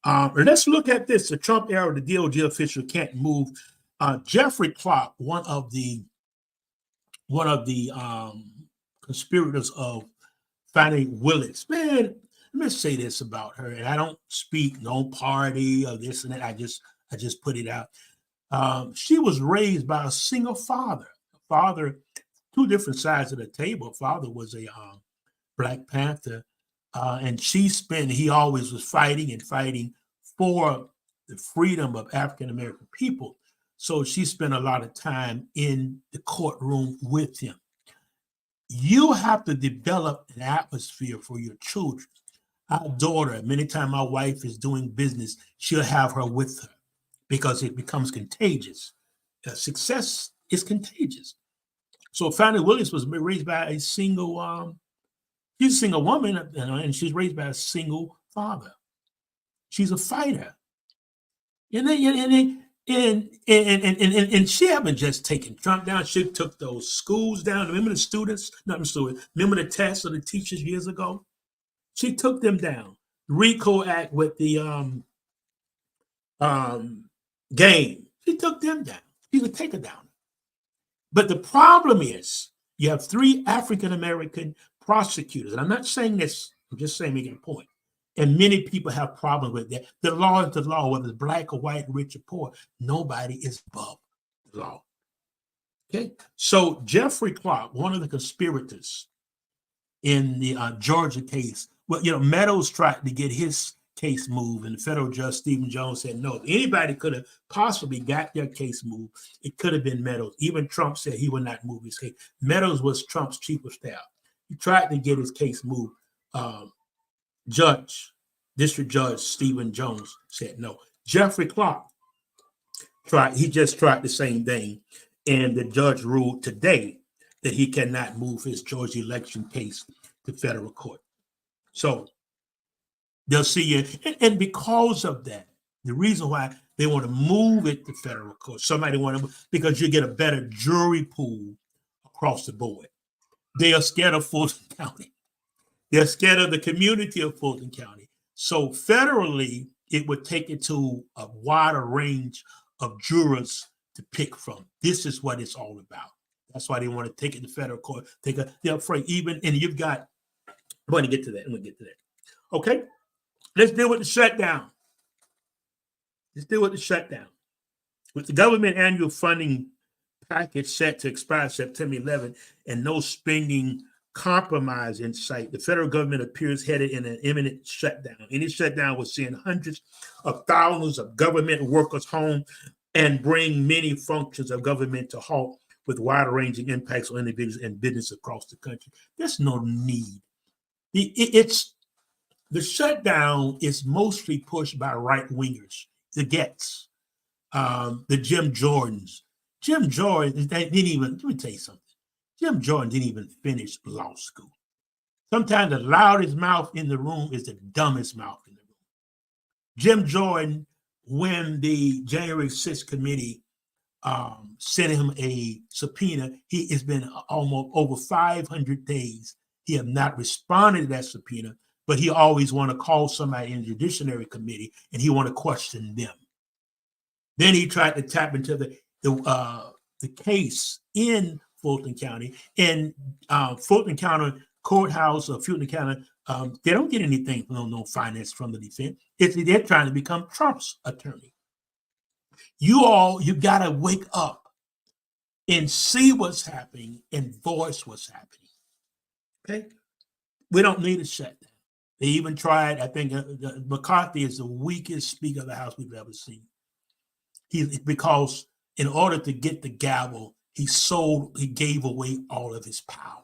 Let's look at this. The Trump era, the DOJ official can't move. Jeffrey Clark, one of the conspirators of Fani Willis. Man, let me say this about her, and I don't speak no party or this and that. I just put it out. She was raised by a single father. Father, two different sides of the table. Father was a Black Panther, and he always was fighting for the freedom of African American people. So she spent a lot of time in the courtroom with him. You have to develop an atmosphere for your children. Our daughter, many times my wife is doing business, she'll have her with her because it becomes contagious. Success is contagious. So Fani Willis was raised by a single, she's a single woman, and she's raised by a single father. She's a fighter. And she haven't just taken Trump down. She took those schools down. Remember the students? Remember the tests of the teachers years ago? She took them down. RICO Act with the game. She took them down. She's a taker down. But the problem is you have 3 African-American prosecutors. And I'm not saying this, I'm just saying making a point. And many people have problems with that. The law is the law, whether it's black or white, rich or poor. Nobody is above the law. Okay? So Jeffrey Clark, one of the conspirators in the Georgia case. Well, Meadows tried to get his case moved, and the federal judge, Stephen Jones, said no. If anybody could have possibly got their case moved, it could have been Meadows. Even Trump said he would not move his case. Meadows was Trump's chief of staff. He tried to get his case moved. District Judge Stephen Jones said no. Jeffrey Clark just tried the same thing, and the judge ruled today that he cannot move his Georgia election case to federal court. So they'll see you. And because of that, the reason why they want to move it to federal court, because you get a better jury pool across the board. They are scared of Fulton County. They're scared of the community of Fulton County. So federally, it would take it to a wider range of jurors to pick from. This is what it's all about. That's why they want to take it to federal court. They're afraid and you've got, I'm going to get to that. Okay, let's deal with the shutdown. With the government annual funding package set to expire September 11 and no spending compromise in sight, the federal government appears headed in an imminent shutdown. Any shutdown will send hundreds of thousands of government workers home and bring many functions of government to halt, with wide-ranging impacts on individuals and business across the country. There's no need. The shutdown is mostly pushed by right-wingers, the Gets, the Jim Jordans. Jim Jordan let me tell you something. Jim Jordan didn't even finish law school. Sometimes the loudest mouth in the room is the dumbest mouth in the room. Jim Jordan, when the January 6th committee sent him a subpoena, it's been almost over 500 days. He have not responded to that subpoena, but he always want to call somebody in the Judiciary Committee and he want to question them. Then he tried to tap into the case in Fulton County. In Fulton County Courthouse or Fulton County, they don't get anything, no finance from the defense. They're trying to become Trump's attorney. You got to wake up and see what's happening and voice what's happening. Okay? We don't need a shutdown. They even tried, I think McCarthy is the weakest Speaker of the House we've ever seen. Because in order to get the gavel, he gave away all of his power.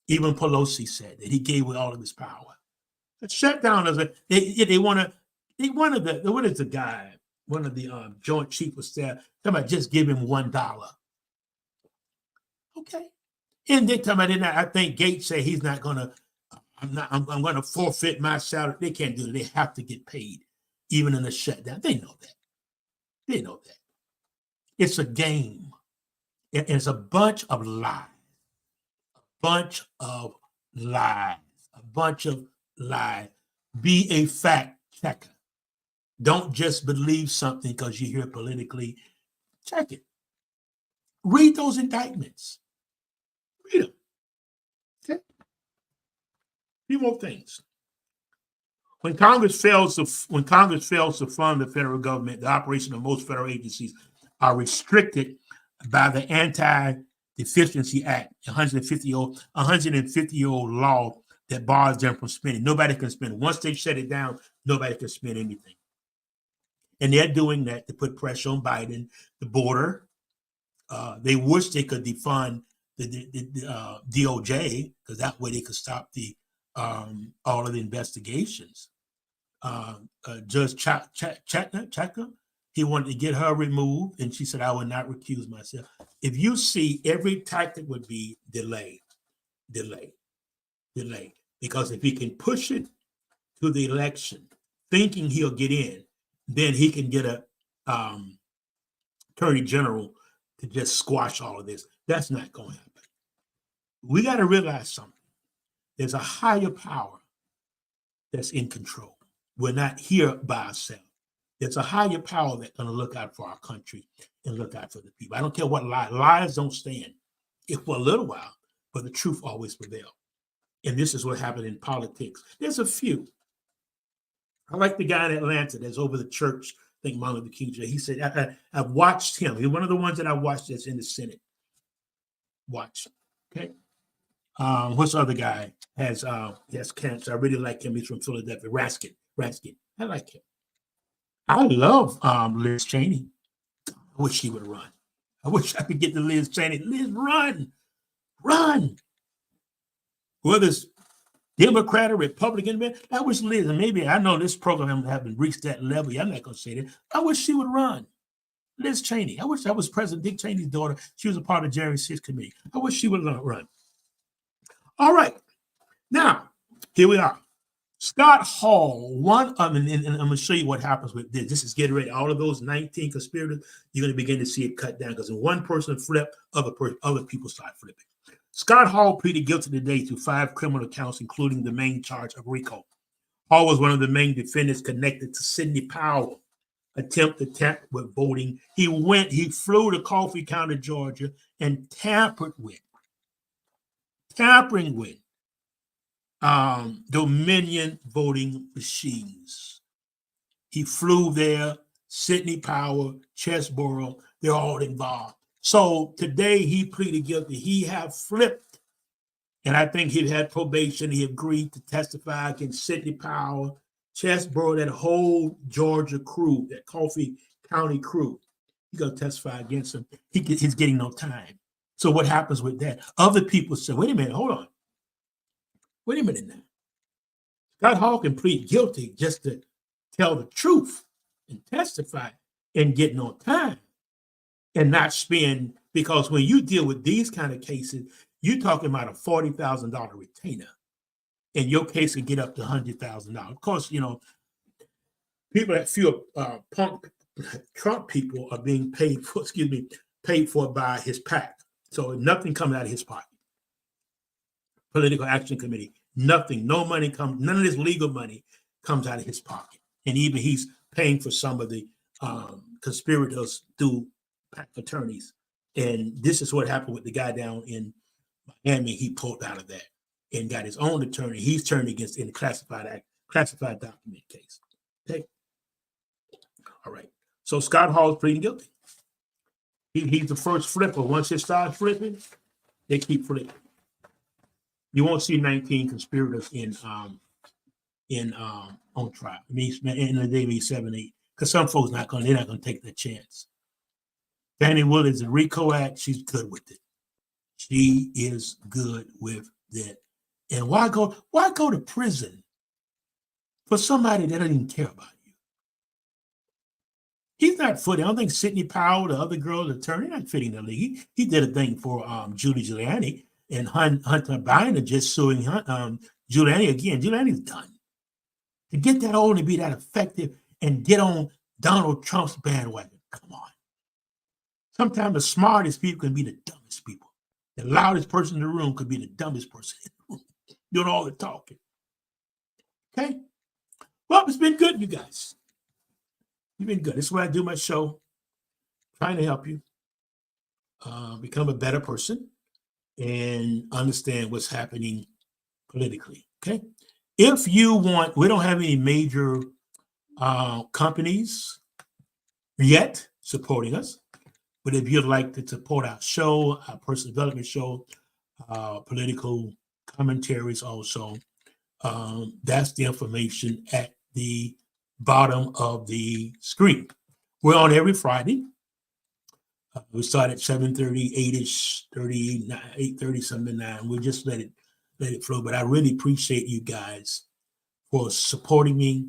Even Pelosi said that he gave away all of his power. The shutdown is one of the Joint Chief of Staff talking about just give him $1. Okay. And they talking about I think Gates said he's not gonna, I'm gonna forfeit my salary. They can't do it. They have to get paid, even in the shutdown. They know that. It's a game. It's a bunch of lies. Be a fact checker. Don't just believe something because you hear politically. Check it. Read those indictments. Read them. Okay. A few more things. When Congress fails to fund the federal government, the operation of most federal agencies are restricted by the Anti-Deficiency Act, 150-year-old law that bars them from spending. Nobody can spend. Once they shut it down, nobody can spend anything. And they're doing that to put pressure on Biden, the border. They wish they could defund the DOJ, because that way they could stop all of the investigations. Judge Chaka, he wanted to get her removed, and she said, I will not recuse myself. If you see, every tactic would be delay. Because if he can push it to the election, thinking he'll get in, then he can get a attorney general to just squash all of this. That's not going to happen. We got to realize something. There's a higher power that's in control. We're not here by ourselves. There's a higher power that's going to look out for our country and look out for the people. I don't care what lies don't stand. If for a little while, but the truth always prevails. And this is what happened in politics. There's a few. I like the guy in Atlanta that's over the church, I think Martin Luther King Jr. He said, I've watched him. He's one of the ones that I watched that's in the Senate. Watch. Okay. What's the other guy has cancer? I really like him. He's from Philadelphia. Raskin. I like him. I love Liz Cheney. I wish she would run. I wish I could get to Liz Cheney. Liz, run. Whether it's Democrat or Republican, I wish Liz, and maybe I know this program haven't reached that level. I'm not going to say that. I wish she would run. Liz Cheney. I wish that was President Dick Cheney's daughter. She was a part of Jerry 6 committee. I wish she would run. All right. Now, here we are. Scott Hall, and I'm going to show you what happens with this. This is getting ready. All of those 19 conspirators, you're going to begin to see it cut down because when one person flip, other people start flipping. Scott Hall pleaded guilty today to 5 criminal counts, including the main charge of RICO. Hall was one of the main defendants connected to Sidney Powell attempt to tamper with voting. He flew to Coffee County, Georgia, and tampering with Dominion voting machines. He flew there. Sidney Powell, Chesborough, they're all involved. So today he pleaded guilty. He had flipped, and I think he had probation. He agreed to testify against Sidney Powell, Chesborough, that whole Georgia crew, that Coffee County crew. He's going to testify against him. He's getting no time. So what happens with that? Other people say, wait a minute, hold on. Wait a minute now. Scott Hall can plead guilty just to tell the truth and testify and get no time and not spend, because when you deal with these kind of cases, you're talking about a $40,000 retainer, and your case can get up to $100,000. Of course, people that feel Trump people are being paid for by his PAC. So nothing comes out of his pocket. Political Action Committee, nothing, no money comes, none of this legal money comes out of his pocket. And even he's paying for some of the conspirators through PAC attorneys. And this is what happened with the guy down in Miami. He pulled out of that and got his own attorney. He's turned against in the classified document case. Okay. All right. So Scott Hall is pleading guilty. He's the first flipper. Once it starts flipping, they keep flipping. You won't see 19 conspirators on trial. I mean, in the day, maybe 7, 8, because some folks they're not going to take that chance. Fannie Willis, the RICO Act, she's good with it. She is good with that. And why go to prison for somebody that doesn't even care about you? He's not footing. I don't think Sidney Powell, the other girl, the attorney, not fitting the league. He did a thing for Judy Giuliani, and Hunter Biden just suing Giuliani again. Giuliani's done. To get that old and be that effective and get on Donald Trump's bandwagon, come on. Sometimes the smartest people can be the dumbest people. The loudest person in the room could be the dumbest person in the room, doing all the talking. Okay? Well, it's been good, you guys. You've been good. This is why I do my show, trying to help you become a better person and understand what's happening politically. Okay? If you want, we don't have any major companies yet supporting us. But if you'd like to support our show, our personal development show, political commentaries also, that's the information at the bottom of the screen. We're on every Friday. We start at 7:30, 8-ish, 8:30, something 9. We'll just let it flow. But I really appreciate you guys for supporting me,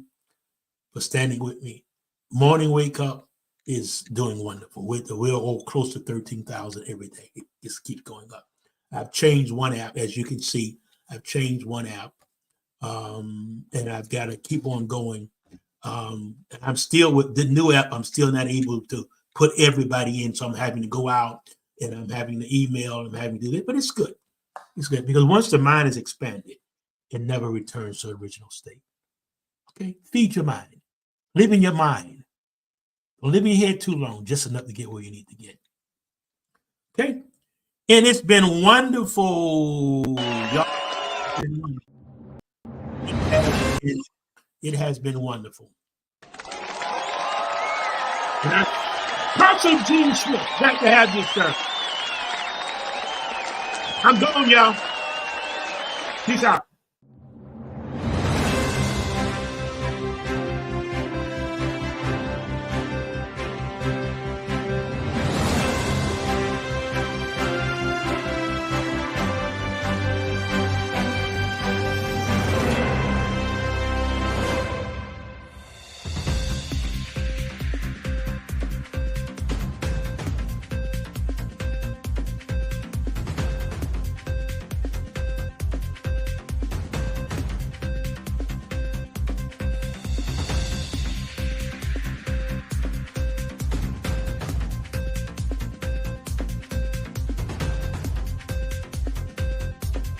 for standing with me. Morning Wake Up is doing wonderful. We're all close to 13,000 every day. It just keeps going up. I've changed one app, as you can see. I've changed one app, and I've got to keep on going. I'm still with the new app. I'm still not able to put everybody in, so I'm having to go out and I'm having to email. I'm having to do that, but it's good. It's good because once the mind is expanded, it never returns to the original state. Okay, feed your mind, live in your mind. Don't live in your head too long, just enough to get where you need to get. Okay? And it's been wonderful. It has been wonderful. Apostle Gene Smith, glad to have you, sir. I'm going, y'all. Peace out.